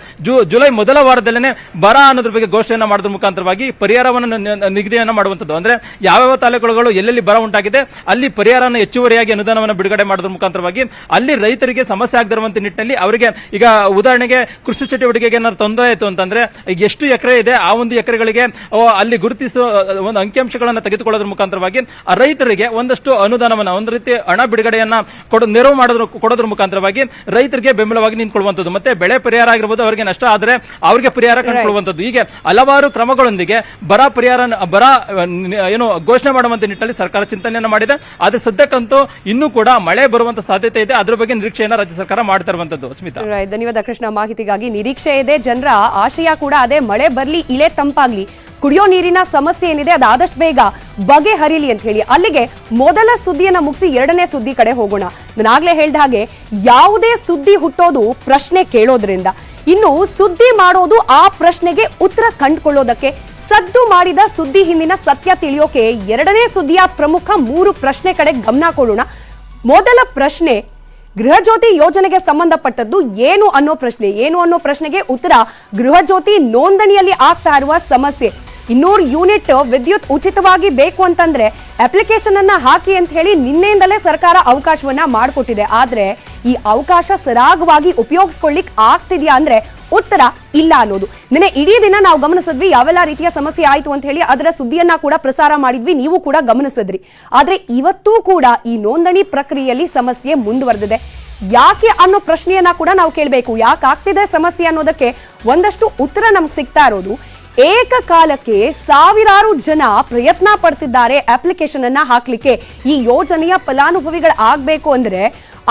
ಜುಲೈ ಮೊದಲ ವಾರದಲ್ಲೇ ಬರ ಅನ್ನೋದ್ರ ಬಗ್ಗೆ ಘೋಷಣೆ ಮಾಡೋದ್ರ ಮುಖಾಂತರವಾಗಿ ಪರಿಹಾರವನ್ನು ನಿಗದಿಯನ್ನ ಮಾಡುವಂತದ್ದು. ಅಂದ್ರೆ ಯಾವ ತಾಲೂಕುಗಳು ಎಲ್ಲೆಲ್ಲಿ ಬರ ಉಂಟಾಗಿದೆ ಅಲ್ಲಿ ಪರಿಹಾರವನ್ನು ಹೆಚ್ಚುವರಿಯಾಗಿ ಅನುದಾನವನ್ನು ಬಿಡುಗಡೆ ಮಾಡೋದ್ರ ಮುಖಾಂತರವಾಗಿ ಅಲ್ಲಿ ರೈತರಿಗೆ ಸಮಸ್ಯೆ ಆಗದಿರುವಂತ ನಿಟ್ಟಿನಲ್ಲಿ ಅವರಿಗೆ ಈಗ ಉದಾಹರಣೆಗೆ ಕೃಷಿ ಚಟುವಟಿಕೆಗೆ ಏನಾದ್ರು ತೊಂದರೆ ಆಯಿತು ಅಂತಂದ್ರೆ ಎಷ್ಟು ಎಕರೆ ಇದೆ ಆ ಒಂದು ಎಕರೆಗಳಿಗೆ ಅಲ್ಲಿ ಗುರುತಿಸುವ ಒಂದು ಅಂಕಿಅಂಶಗಳನ್ನು ತೆಗೆದುಕೊಳ್ಳೋದ್ರ ಮುಖಾಂತರವಾಗಿ ರೈತರಿಗೆ ಒಂದಷ್ಟು ಅನುದಾನವನ್ನು ಒಂದು ರೀತಿ ಹಣ ಬಿಡುಗಡೆಯನ್ನ ನೆರವು ಕೊಡೋದ್ರ ಮುಖಾಂತರವಾಗಿ ರೈತರಿಗೆ ಬೆಂಬಲವಾಗಿ ನಿಂತ್ಕೊಳ್ಳುವಂಥದ್ದು, ಮತ್ತೆ ಬೆಳೆ ಪರಿಹಾರ ಆಗಿರ್ಬೋದು, ಅವರಿಗೆ ನಷ್ಟ ಆದ್ರೆ ಅವರಿಗೆ ಪರಿಹಾರ ಕಂಡುಕೊಳ್ಳುವಂಥದ್ದು. ಹೀಗೆ ಹಲವಾರು ಕ್ರಮಗಳೊಂದಿಗೆ ಬರ ಏನು ಘೋಷಣೆ ಮಾಡುವಂತ ನಿಟ್ಟಿನಲ್ಲಿ ಸರ್ಕಾರ ಚಿಂತನೆಯನ್ನ ಮಾಡಿದೆ. ಆದ್ರೆ ಸದ್ಯಕ್ಕಂತೂ ಇನ್ನೂ ಕೂಡ ಮಳೆ ಬರುವಂತ ಸಾಧ್ಯತೆ ಇದೆ. ಅದ್ರ ಬಗ್ಗೆ ನಿರೀಕ್ಷೆಯನ್ನ ರಾಜ್ಯ ಸರ್ಕಾರ ಮಾಡ್ತಾ ಇರುವಂತದ್ದು. ಸ್ಮಿತಾ, ಧನ್ಯವಾದ ಕೃಷ್ಣ ಮಾಹಿತಿಗಾಗಿ. ನಿರೀಕ್ಷೆ ಇದೆ, ಜನರ ಆಶಯ ಕೂಡ ಅದೇ, ಮಳೆ ಬರ್ಲಿ, ಇಳೆ ತಂಪಾಗ್ಲಿ, ಕುಡಿಯೋ ನೀರಿನ ಸಮಸ್ಯೆ ಏನಿದೆ ಅದು ಆದಷ್ಟು ಬೇಗ ಬಗೆಹರಿಲಿ ಅಂತ ಹೇಳಿ. ಅಲ್ಲಿಗೆ ಮೊದಲ ಸುದ್ದಿಯನ್ನ ಮುಗಿಸಿ ಎರಡನೇ ಸುದ್ದಿ ಕಡೆ ಹೋಗೋಣ. ನಾನಾಗ್ಲೇ ಹೇಳ್ದ ಹಾಗೆ ಯಾವುದೇ ಸುದ್ದಿ ಹುಟ್ಟೋದು ಪ್ರಶ್ನೆ ಕೇಳೋದ್ರಿಂದ, ಇನ್ನು ಸುದ್ದಿ ಮಾಡೋದು ಆ ಪ್ರಶ್ನೆಗೆ ಉತ್ತರ ಕಂಡುಕೊಳ್ಳೋದಕ್ಕೆ. ಸದ್ದು ಮಾಡಿದ ಸುದ್ದಿ ಹಿಂದಿನ ಸತ್ಯ ತಿಳಿಯೋಕೆ ಎರಡನೇ ಸುದ್ದಿಯ ಪ್ರಮುಖ 3 ಪ್ರಶ್ನೆ ಕಡೆ ಗಮನ ಕೊಡೋಣ. ಮೊದಲ ಪ್ರಶ್ನೆ ಗೃಹ ಜ್ಯೋತಿ ಯೋಜನೆಗೆ ಸಂಬಂಧಪಟ್ಟದ್ದು. ಏನು ಅನ್ನೋ ಪ್ರಶ್ನೆಗೆ ಉತ್ತರ ಗೃಹ ಜ್ಯೋತಿ ನೋಂದಣಿಯಲ್ಲಿ ಆಗ್ತಾ ಇರುವ ಸಮಸ್ಯೆ. 200 ಯೂನಿಟ್ ವಿದ್ಯುತ್ ಉಚಿತವಾಗಿ ಬೇಕು ಅಂತಂದ್ರೆ ಅಪ್ಲಿಕೇಶನ್ ಅನ್ನ ಹಾಕಿ ಅಂತ ಹೇಳಿ ನಿನ್ನೆಯಿಂದಲೇ ಸರ್ಕಾರ ಅವಕಾಶವನ್ನ ಮಾಡಿಕೊಟ್ಟಿದೆ. ಆದ್ರೆ ಈ ಅವಕಾಶ ಸರಾಗವಾಗಿ ಉಪಯೋಗಿಸ್ಕೊಳ್ಳಿಕ್ ಆಗ್ತಿದ್ಯಾ ಅಂದ್ರೆ ಉತ್ತರ ಇಲ್ಲ ಅನ್ನೋದು. ನಿನ್ನೆ ಇಡೀ ದಿನ ನಾವು ಗಮನಿಸಿದ್ವಿ ಯಾವೆಲ್ಲ ರೀತಿಯ ಸಮಸ್ಯೆ ಆಯ್ತು ಅಂತ ಹೇಳಿ, ಅದರ ಸುದ್ದಿಯನ್ನ ಕೂಡ ಪ್ರಸಾರ ಮಾಡಿದ್ವಿ, ನೀವು ಕೂಡ ಗಮನಿಸಿದ್ರಿ. ಆದ್ರೆ ಇವತ್ತೂ ಕೂಡ ಈ ನೋಂದಣಿ ಪ್ರಕ್ರಿಯೆಯಲ್ಲಿ ಸಮಸ್ಯೆ ಮುಂದುವರೆದಿದೆ. ಯಾಕೆ ಅನ್ನೋ ಪ್ರಶ್ನೆಯನ್ನ ಕೂಡ ನಾವು ಕೇಳಬೇಕು. ಯಾಕೆ ಆಗ್ತಿದೆ ಸಮಸ್ಯೆ ಅನ್ನೋದಕ್ಕೆ ಒಂದಷ್ಟು ಉತ್ತರ ನಮ್ಗೆ ಸಿಗ್ತಾ ಇರೋದು, ಏಕಕಾಲಕ್ಕೆ ಸಾವಿರಾರು ಜನ ಪ್ರಯತ್ನ ಪಡ್ತಿದ್ದಾರೆ ಅಪ್ಲಿಕೇಶನ್ ಅನ್ನ ಹಾಕ್ಲಿಕ್ಕೆ. ಈ ಯೋಜನೆಯ ಫಲಾನುಭವಿಗಳಾಗಬೇಕು ಅಂದ್ರೆ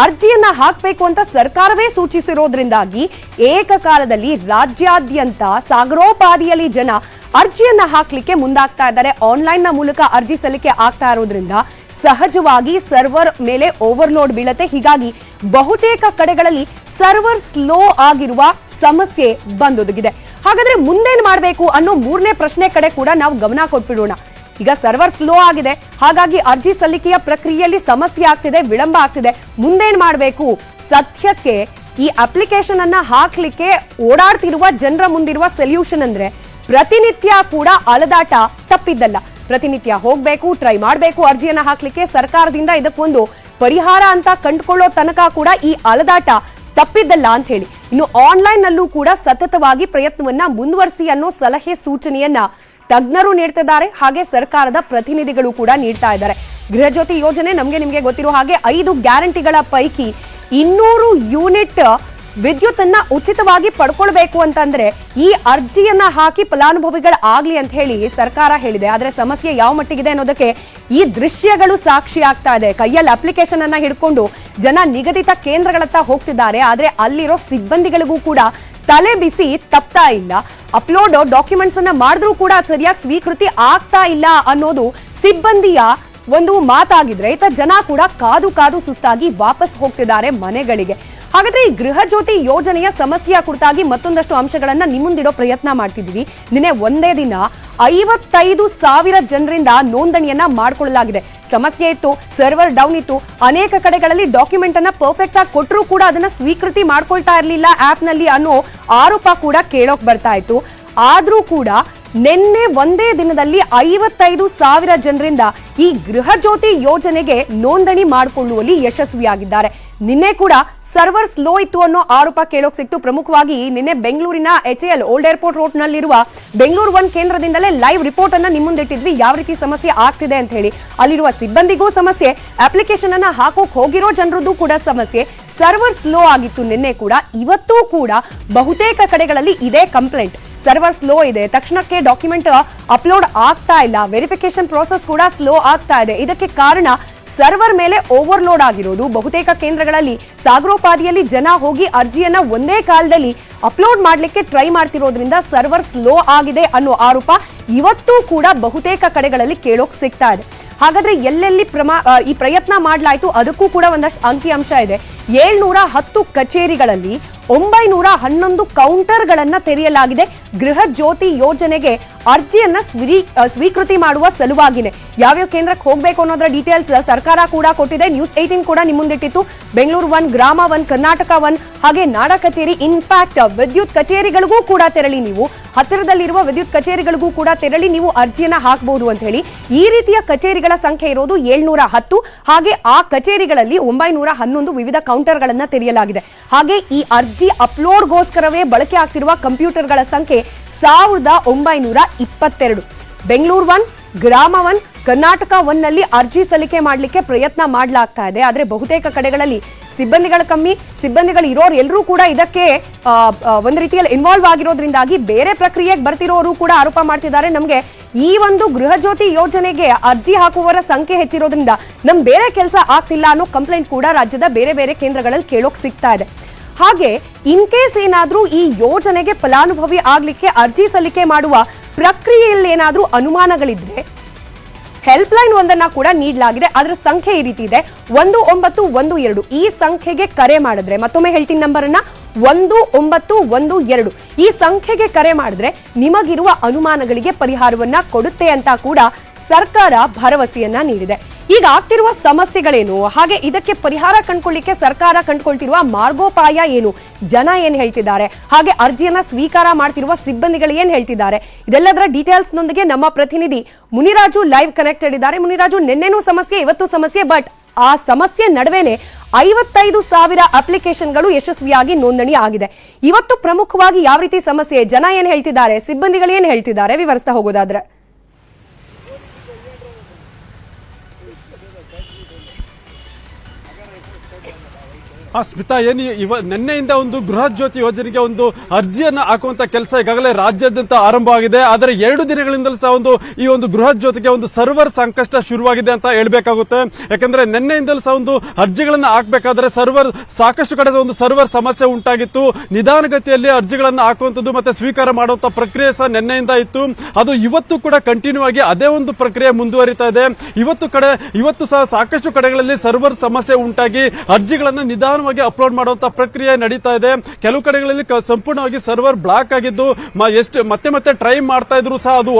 ಅರ್ಜಿಯನ್ನ ಹಾಕಬೇಕು ಅಂತ ಸರ್ಕಾರವೇ ಸೂಚಿಸಿರೋದ್ರಿಂದಾಗಿ ಏಕಕಾಲದಲ್ಲಿ ರಾಜ್ಯಾದ್ಯಂತ ಸಾಗರೋಪಾದಿಯಲ್ಲಿ ಜನ ಅರ್ಜಿಯನ್ನ ಹಾಕ್ಲಿಕ್ಕೆ ಮುಂದಾಗ್ತಾ ಇದ್ದಾರೆ. ಆನ್ಲೈನ್ ನ ಮೂಲಕ ಅರ್ಜಿ ಸಲ್ಲಿಕೆ ಆಗ್ತಾ ಇರೋದ್ರಿಂದ ಸಹಜವಾಗಿ ಸರ್ವರ್ ಮೇಲೆ ಓವರ್ಲೋಡ್ ಬೀಳತ್ತೆ. ಹೀಗಾಗಿ ಬಹುತೇಕ ಕಡೆಗಳಲ್ಲಿ ಸರ್ವರ್ ಸ್ಲೋ ಆಗಿರುವ ಸಮಸ್ಯೆ ಬಂದೊದಗಿದೆ. ಹಾಗಾದ್ರೆ ಮುಂದೇನ್ ಮಾಡಬೇಕು ಅನ್ನೋ 3ನೇ ಪ್ರಶ್ನೆ ಕಡೆ ಕೂಡ ನಾವು ಗಮನ ಕೊಟ್ಬಿಡೋಣ. ಈಗ ಸರ್ವರ್ ಸ್ಲೋ ಆಗಿದೆ, ಹಾಗಾಗಿ ಅರ್ಜಿ ಸಲ್ಲಿಕೆಯ ಪ್ರಕ್ರಿಯೆಯಲ್ಲಿ ಸಮಸ್ಯೆ ಆಗ್ತಿದೆ, ವಿಳಂಬ ಆಗ್ತಿದೆ. ಮುಂದೇನ್ ಮಾಡಬೇಕು? ಸದ್ಯಕ್ಕೆ ಈ ಅಪ್ಲಿಕೇಶನ್ ಅನ್ನ ಹಾಕ್ಲಿಕ್ಕೆ ಓಡಾಡ್ತಿರುವ ಜನರ ಮುಂದಿರುವ ಸೊಲ್ಯೂಷನ್ ಅಂದ್ರೆ ಪ್ರತಿನಿತ್ಯ ಕೂಡ ಅಲದಾಟ ತಪ್ಪಿದ್ದಲ್ಲ. ಪ್ರತಿನಿತ್ಯ ಹೋಗ್ಬೇಕು, ಟ್ರೈ ಮಾಡಬೇಕು ಅರ್ಜಿಯನ್ನ ಹಾಕ್ಲಿಕ್ಕೆ. ಸರ್ಕಾರದಿಂದ ಇದಕ್ಕೊಂದು ಪರಿಹಾರ ಅಂತ ಕಂಡುಕೊಳ್ಳೋ ತನಕ ಕೂಡ ಈ ಅಲದಾಟ ತಪ್ಪಿದ್ದಲ್ಲ ಅಂತ ಹೇಳಿ. ಇನ್ನು ಆನ್ಲೈನ್ ನಲ್ಲೂ ಕೂಡ ಸತತವಾಗಿ ಪ್ರಯತ್ನವನ್ನ ಮುಂದುವರಿಸಿ ಅನ್ನೋ ಸಲಹೆ ಸೂಚನೆಯನ್ನ ತಜ್ಞರು ನೀಡ್ತಿದ್ದಾರೆ, ಹಾಗೆ ಸರ್ಕಾರದ ಪ್ರತಿನಿಧಿಗಳು ಕೂಡ ನೀಡ್ತಾ ಇದ್ದಾರೆ. ಗೃಹ ಜ್ಯೋತಿ ಯೋಜನೆ ನಿಮ್ಗೆ ಗೊತ್ತಿರೋ ಹಾಗೆ 5 ಗ್ಯಾರಂಟಿಗಳ ಪೈಕಿ 200 ಯೂನಿಟ್ ವಿದ್ಯುತ್ ಅನ್ನ ಉಚಿತವಾಗಿ ಪಡ್ಕೊಳ್ಬೇಕು ಅಂತಂದ್ರೆ ಈ ಅರ್ಜಿಯನ್ನ ಹಾಕಿ ಫಲಾನುಭವಿಗಳಾಗ್ಲಿ ಅಂತ ಹೇಳಿ ಸರ್ಕಾರ ಹೇಳಿದೆ. ಆದ್ರೆ ಸಮಸ್ಯೆ ಯಾವ ಮಟ್ಟಿಗಿದೆ ಅನ್ನೋದಕ್ಕೆ ಈ ದೃಶ್ಯಗಳು ಸಾಕ್ಷಿ ಆಗ್ತಾ ಇದೆ. ಕೈಯಲ್ಲಿ ಅಪ್ಲಿಕೇಶನ್ ಅನ್ನ ಹಿಡ್ಕೊಂಡು ಜನ ನಿಗದಿತ ಕೇಂದ್ರಗಳತ್ತ ಹೋಗ್ತಿದ್ದಾರೆ. ಆದ್ರೆ ಅಲ್ಲಿರೋ ಸಿಬ್ಬಂದಿಗಳಿಗೂ ಕೂಡ ತಲೆ ಬಿಸಿ ತಪ್ತಾ ಇಲ್ಲ. ಅಪ್ಲೋಡ್ ಡಾಕ್ಯುಮೆಂಟ್ಸ್ ಅನ್ನ ಮಾಡಿದ್ರೂ ಕೂಡ ಸರಿಯಾಗಿ ಸ್ವೀಕೃತಿ ಆಗ್ತಾ ಇಲ್ಲ ಅನ್ನೋದು ಸಿಬ್ಬಂದಿಯ ಒಂದು ಮಾತಾಗಿದ್ರೆ, ಈತ ಜನ ಕೂಡ ಕಾದು ಸುಸ್ತಾಗಿ ವಾಪಸ್ ಹೋಗ್ತಿದ್ದಾರೆ ಮನೆಗಳಿಗೆ. ಹಾಗಾದ್ರೆ ಈ ಗೃಹ ಜ್ಯೋತಿ ಯೋಜನೆಯ ಸಮಸ್ಯೆಯ ಕುರಿತಾಗಿ ಮತ್ತೊಂದಷ್ಟು ಅಂಶಗಳನ್ನ ನಿಮ್ಮುಂದಿಡೋ ಪ್ರಯತ್ನ ಮಾಡ್ತಿದ್ದೀವಿ. ನಿನ್ನೆ ಒಂದೇ ದಿನ 55,000 ಜನರಿಂದ ನೋಂದಣಿಯನ್ನ ಮಾಡಿಕೊಳ್ಳಲಾಗಿದೆ. ಸಮಸ್ಯೆ ಇತ್ತು, ಸರ್ವರ್ ಡೌನ್ ಇತ್ತು, ಅನೇಕ ಕಡೆಗಳಲ್ಲಿ ಡಾಕ್ಯುಮೆಂಟ್ ಅನ್ನ ಪರ್ಫೆಕ್ಟ್ ಆಗಿ ಕೊಟ್ಟರೂ ಕೂಡ ಅದನ್ನ ಸ್ವೀಕೃತಿ ಮಾಡ್ಕೊಳ್ತಾ ಇರಲಿಲ್ಲ ಆಪ್ ನಲ್ಲಿ ಅನ್ನೋ ಆರೋಪ ಕೂಡ ಕೇಳೋಕ್ ಬರ್ತಾ ಇತ್ತು. ಆದ್ರೂ ಕೂಡ ನಿನ್ನೆ ಒಂದೇ ದಿನದಲ್ಲಿ 55,000 ಜನರಿಂದ ಈ ಗೃಹ ಜ್ಯೋತಿ ಯೋಜನೆಗೆ ನೋಂದಣಿ ಮಾಡಿಕೊಳ್ಳುವಲ್ಲಿ ಯಶಸ್ವಿಯಾಗಿದ್ದಾರೆ. ನಿನ್ನೆ ಕೂಡ ಸರ್ವರ್ ಸ್ಲೋ ಇತ್ತು ಅನ್ನೋ ಆರೋಪ ಕೇಳೋಕ್ ಸಿಕ್ತು. ಪ್ರಮುಖವಾಗಿ ನಿನ್ನೆ ಬೆಂಗಳೂರಿನ HAL ಓಲ್ಡ್ ಏರ್ಪೋರ್ಟ್ ರೋಡ್ ನಲ್ಲಿರುವ ಬೆಂಗಳೂರು 1 ಕೇಂದ್ರದಿಂದಲೇ ಲೈವ್ ರಿಪೋರ್ಟ್ ಅನ್ನ ನಿಮ್ಮ ಮುಂದಿಟ್ಟಿದ್ವಿ, ಯಾವ ರೀತಿ ಸಮಸ್ಯೆ ಆಗ್ತಿದೆ ಅಂತ ಹೇಳಿ. ಅಲ್ಲಿರುವ ಸಿಬ್ಬಂದಿಗೂ ಸಮಸ್ಯೆ, ಅಪ್ಲಿಕೇಶನ್ ಅನ್ನ ಹಾಕೋಕ್ ಹೋಗಿರೋ ಜನರದ್ದು ಕೂಡ ಸಮಸ್ಯೆ. ಸರ್ವರ್ ಸ್ಲೋ ಆಗಿತ್ತು ನಿನ್ನೆ ಕೂಡ. ಇವತ್ತೂ ಕೂಡ ಬಹುತೇಕ ಕಡೆಗಳಲ್ಲಿ ಇದೇ ಕಂಪ್ಲೇಂಟ್. ಸರ್ವರ್ ಸ್ಲೋ ಇದೆ, ತಕ್ಷಣಕ್ಕೆ ಡಾಕ್ಯುಮೆಂಟ್ ಅಪ್ಲೋಡ್ ಆಗ್ತಾ ಇಲ್ಲ, ವೆರಿಫಿಕೇಶನ್ ಪ್ರೋಸೆಸ್ ಕೂಡ ಸ್ಲೋ ಆಗ್ತಾ ಇದೆ. ಇದಕ್ಕೆ ಕಾರಣ ಸರ್ವರ್ ಮೇಲೆ ಓವರ್ಲೋಡ್ ಆಗಿರೋದು. ಬಹುತೇಕ ಕೇಂದ್ರಗಳಲ್ಲಿ ಸಾಗರೋಪಾದಿಯಲ್ಲಿ ಜನ ಹೋಗಿ ಅರ್ಜಿಯನ್ನ ಒಂದೇ ಕಾಲದಲ್ಲಿ ಅಪ್ಲೋಡ್ ಮಾಡ್ಲಿಕ್ಕೆ ಟ್ರೈ ಮಾಡ್ತಿರೋದ್ರಿಂದ ಸರ್ವರ್ ಸ್ಲೋ ಆಗಿದೆ ಅನ್ನೋ ಆರೋಪ ಇವತ್ತೂ ಕೂಡ ಬಹುತೇಕ ಕಡೆಗಳಲ್ಲಿ ಕೇಳೋಕ್ ಸಿಗ್ತಾ ಇದೆ. ಹಾಗಾದ್ರೆ ಎಲ್ಲೆಲ್ಲಿ ಈ ಪ್ರಯತ್ನ ಮಾಡ್ಲಾಯ್ತು ಅದಕ್ಕೂ ಕೂಡ ಒಂದಷ್ಟು ಅಂಕಿಅಂಶ ಇದೆ. 710 ಕಚೇರಿಗಳಲ್ಲಿ 911 ಕೌಂಟರ್ಗಳನ್ನ ತೆರೆಯಲಾಗಿದೆ ಗೃಹ ಜ್ಯೋತಿ ಯೋಜನೆಗೆ ಅರ್ಜಿಯನ್ನ ಸ್ವೀಕೃತಿ ಮಾಡುವ ಸಲುವಾಗಿನೇ. ಯಾವ್ಯಾವ ಕೇಂದ್ರಕ್ಕೆ ಹೋಗ್ಬೇಕು ಅನ್ನೋದ್ರ ಡೀಟೇಲ್ಸ್ ಸರ್ಕಾರ ಕೂಡ ಕೊಟ್ಟಿದೆ. ನ್ಯೂಸ್ 18 ಕೂಡ ನಿಮ್ಮ ಮುಂದಿಟ್ಟಿತ್ತು. ಬೆಂಗಳೂರು 1, ಗ್ರಾಮ 1, ಕರ್ನಾಟಕ 1 ಹಾಗೆ ನಾಡ ಕಚೇರಿ, ಇನ್ಫ್ಯಾಕ್ಟ್ ವಿದ್ಯುತ್ ಕಚೇರಿಗಳಿಗೂ ಕೂಡ ತೆರಳಿ, ನೀವು ಹತ್ತಿರದಲ್ಲಿರುವ ವಿದ್ಯುತ್ ಕಚೇರಿಗಳಿಗೂ ಕೂಡ ತೆರಳಿ ನೀವು ಅರ್ಜಿಯನ್ನ ಹಾಕಬಹುದು ಅಂತ ಹೇಳಿ. ಈ ರೀತಿಯ ಕಚೇರಿಗಳ ಸಂಖ್ಯೆ ಇರೋದು 710. ಹಾಗೆ ಆ ಕಚೇರಿಗಳಲ್ಲಿ 911 ವಿವಿಧ ಕೌಂಟರ್ಗಳನ್ನ ತೆರೆಯಲಾಗಿದೆ. ಹಾಗೆ ಈ ಅರ್ಜಿ ಅಪ್ಲೋಡ್ಗೋಸ್ಕರವೇ ಬಳಕೆ ಆಗ್ತಿರುವ ಕಂಪ್ಯೂಟರ್ಗಳ ಸಂಖ್ಯೆ 1922. ಬೆಂಗಳೂರು 1, ಗ್ರಾಮ 1 ಕರ್ನಾಟಕ ಒನ್ನಲ್ಲಿ ಅರ್ಜಿ ಸಲ್ಲಿಕೆ ಮಾಡಲಿಕ್ಕೆ ಪ್ರಯತ್ನ ಮಾಡಲಾಗ್ತಾ ಇದೆ. ಆದ್ರೆ ಬಹುತೇಕ ಕಡೆಗಳಲ್ಲಿ ಸಿಬ್ಬಂದಿಗಳು ಕಮ್ಮಿ, ಸಿಬ್ಬಂದಿಗಳು ಇರೋರು ಎಲ್ಲರೂ ಕೂಡ ಇದಕ್ಕೆ ಒಂದು ರೀತಿಯಲ್ಲಿ ಇನ್ವಾಲ್ವ್ ಆಗಿರೋದ್ರಿಂದಾಗಿ ಬೇರೆ ಪ್ರಕ್ರಿಯೆಗೆ ಬರ್ತಿರೋರು ಕೂಡ ಆರೋಪ ಮಾಡ್ತಿದ್ದಾರೆ. ನಮಗೆ ಈ ಒಂದು ಗೃಹ ಜ್ಯೋತಿ ಯೋಜನೆಗೆ ಅರ್ಜಿ ಹಾಕುವವರ ಸಂಖ್ಯೆ ಹೆಚ್ಚಿರೋದ್ರಿಂದ ನಮ್ ಬೇರೆ ಕೆಲಸ ಆಗ್ತಿಲ್ಲ ಅನ್ನೋ ಕಂಪ್ಲೇಂಟ್ ಕೂಡ ರಾಜ್ಯದ ಬೇರೆ ಬೇರೆ ಕೇಂದ್ರಗಳಲ್ಲಿ ಕೇಳೋಕ್ ಸಿಗ್ತಾ ಇದೆ. ಹಾಗೆ ಇನ್ ಕೇಸ್ ಏನಾದ್ರೂ ಈ ಯೋಜನೆಗೆ ಫಲಾನುಭವಿ ಆಗ್ಲಿಕ್ಕೆ ಅರ್ಜಿ ಸಲ್ಲಿಕೆ ಮಾಡುವ ಪ್ರಕ್ರಿಯೆಯಲ್ಲಿ ಏನಾದ್ರೂ ಅನುಮಾನಗಳಿದ್ರೆ ಹೆಲ್ಪ್ ಲೈನ್ ಒಂದನ್ನ ಕೂಡ ನೀಡಲಾಗಿದೆ. ಅದರ ಸಂಖ್ಯೆ ಈ ರೀತಿ ಇದೆ 1912. ಈ ಸಂಖ್ಯೆಗೆ ಕರೆ ಮಾಡಿದ್ರೆ, ಮತ್ತೊಮ್ಮೆ ಹೇಳ್ತೀನಿ ನಂಬರ್ ಅನ್ನ, 1912. ಈ ಸಂಖ್ಯೆಗೆ ಕರೆ ಮಾಡಿದ್ರೆ ನಿಮಗಿರುವ ಅನುಮಾನಗಳಿಗೆ ಪರಿಹಾರವನ್ನ ಕೊಡುತ್ತೆ ಅಂತ ಕೂಡ ಸರ್ಕಾರ ಭರವಸೆಯನ್ನ ನೀಡಿದೆ. ಈಗ ಆಗ್ತಿರುವ ಸಮಸ್ಯೆಗಳೇನು, ಹಾಗೆ ಇದಕ್ಕೆ ಪರಿಹಾರ ಕಂಡುಕೊಳ್ಳಿಕ್ಕೆ ಸರ್ಕಾರ ಕಂಡುಕೊಳ್ತಿರುವ ಮಾರ್ಗೋಪಾಯ ಏನು, ಜನ ಏನ್ ಹೇಳ್ತಿದ್ದಾರೆ, ಹಾಗೆ ಅರ್ಜಿಯನ್ನ ಸ್ವೀಕಾರ ಮಾಡ್ತಿರುವ ಸಿಬ್ಬಂದಿಗಳು ಏನ್ ಹೇಳ್ತಿದ್ದಾರೆ, ಇದೆಲ್ಲದರ ಡೀಟೇಲ್ಸ್ ನೊಂದಿಗೆ ನಮ್ಮ ಪ್ರತಿನಿಧಿ ಮುನಿರಾಜು ಲೈವ್ ಕನೆಕ್ಟೆಡ್ ಇದ್ದಾರೆ. ಮುನಿರಾಜು, ನಿನ್ನೆನೂ ಸಮಸ್ಯೆ, ಇವತ್ತು ಸಮಸ್ಯೆ, ಬಟ್ ಆ ಸಮಸ್ಯೆ ನಡುವೆನೆ 55,000 ಅಪ್ಲಿಕೇಶನ್ಗಳು ಯಶಸ್ವಿಯಾಗಿ ನೋಂದಣಿ ಆಗಿದೆ. ಇವತ್ತು ಪ್ರಮುಖವಾಗಿ ಯಾವ ರೀತಿ ಸಮಸ್ಯೆ, ಜನ ಏನ್ ಹೇಳ್ತಿದ್ದಾರೆ, ಸಿಬ್ಬಂದಿಗಳು ಏನ್ ಹೇಳ್ತಿದ್ದಾರೆ, ವಿವರಿಸ್ತಾ ಹೋಗೋದಾದ್ರೆ? ಸ್ಮಿತಾ, ನಿನ್ನೆಯಿಂದ ಒಂದು ಗೃಹ ಜ್ಯೋತಿ ಯೋಜನೆಗೆ ಒಂದು ಅರ್ಜಿಯನ್ನು ಹಾಕುವಂತ ಕೆಲಸ ಈಗಾಗಲೇ ರಾಜ್ಯಾದ್ಯಂತ ಆರಂಭವಾಗಿದೆ. ಆದರೆ 2 ದಿನಗಳಿಂದಲೂ ಸಹ ಈ ಒಂದು ಗೃಹ ಜ್ಯೋತಿಗೆ ಒಂದು ಸರ್ವರ್ ಸಂಕಷ್ಟ ಶುರುವಾಗಿದೆ ಅಂತ ಹೇಳ್ಬೇಕಾಗುತ್ತೆ. ಯಾಕಂದ್ರೆ ನಿನ್ನೆಯಿಂದಲೂ ಸಹ ಒಂದು ಅರ್ಜಿಗಳನ್ನ ಹಾಕಬೇಕಾದ್ರೆ ಸಾಕಷ್ಟು ಕಡೆ ಒಂದು ಸರ್ವರ್ ಸಮಸ್ಯೆ ಉಂಟಾಗಿತ್ತು. ನಿಧಾನಗತಿಯಲ್ಲಿ ಅರ್ಜಿಗಳನ್ನ ಹಾಕುವಂಥದ್ದು ಮತ್ತೆ ಸ್ವೀಕಾರ ಮಾಡುವಂತ ಪ್ರಕ್ರಿಯೆ ಸಹ ನಿನ್ನೆಯಿಂದ ಇತ್ತು. ಅದು ಇವತ್ತು ಕೂಡ ಕಂಟಿನ್ಯೂ ಆಗಿ ಅದೇ ಒಂದು ಪ್ರಕ್ರಿಯೆ ಮುಂದುವರಿತಾ ಇದೆ. ಇವತ್ತು ಸಹ ಸಾಕಷ್ಟು ಕಡೆಗಳಲ್ಲಿ ಸರ್ವರ್ ಸಮಸ್ಯೆ ಉಂಟಾಗಿ ಅರ್ಜಿಗಳನ್ನ ನಿಧಾನ ಅಪ್ಲೋಡ್ ಮಾಡುವಂತ ಪ್ರಕ್ರಿಯೆ ನಡೀತಾ ಇದೆ. ಕೆಲವು ಕಡೆಗಳಲ್ಲಿ ಸಂಪೂರ್ಣವಾಗಿ ಸರ್ವರ್ ಬ್ಲಾಕ್ ಆಗಿದ್ದು ಮತ್ತೆ ಟ್ರೈ ಮಾಡ್ತಾ ಇದ್ರು ಸಹ ಅದು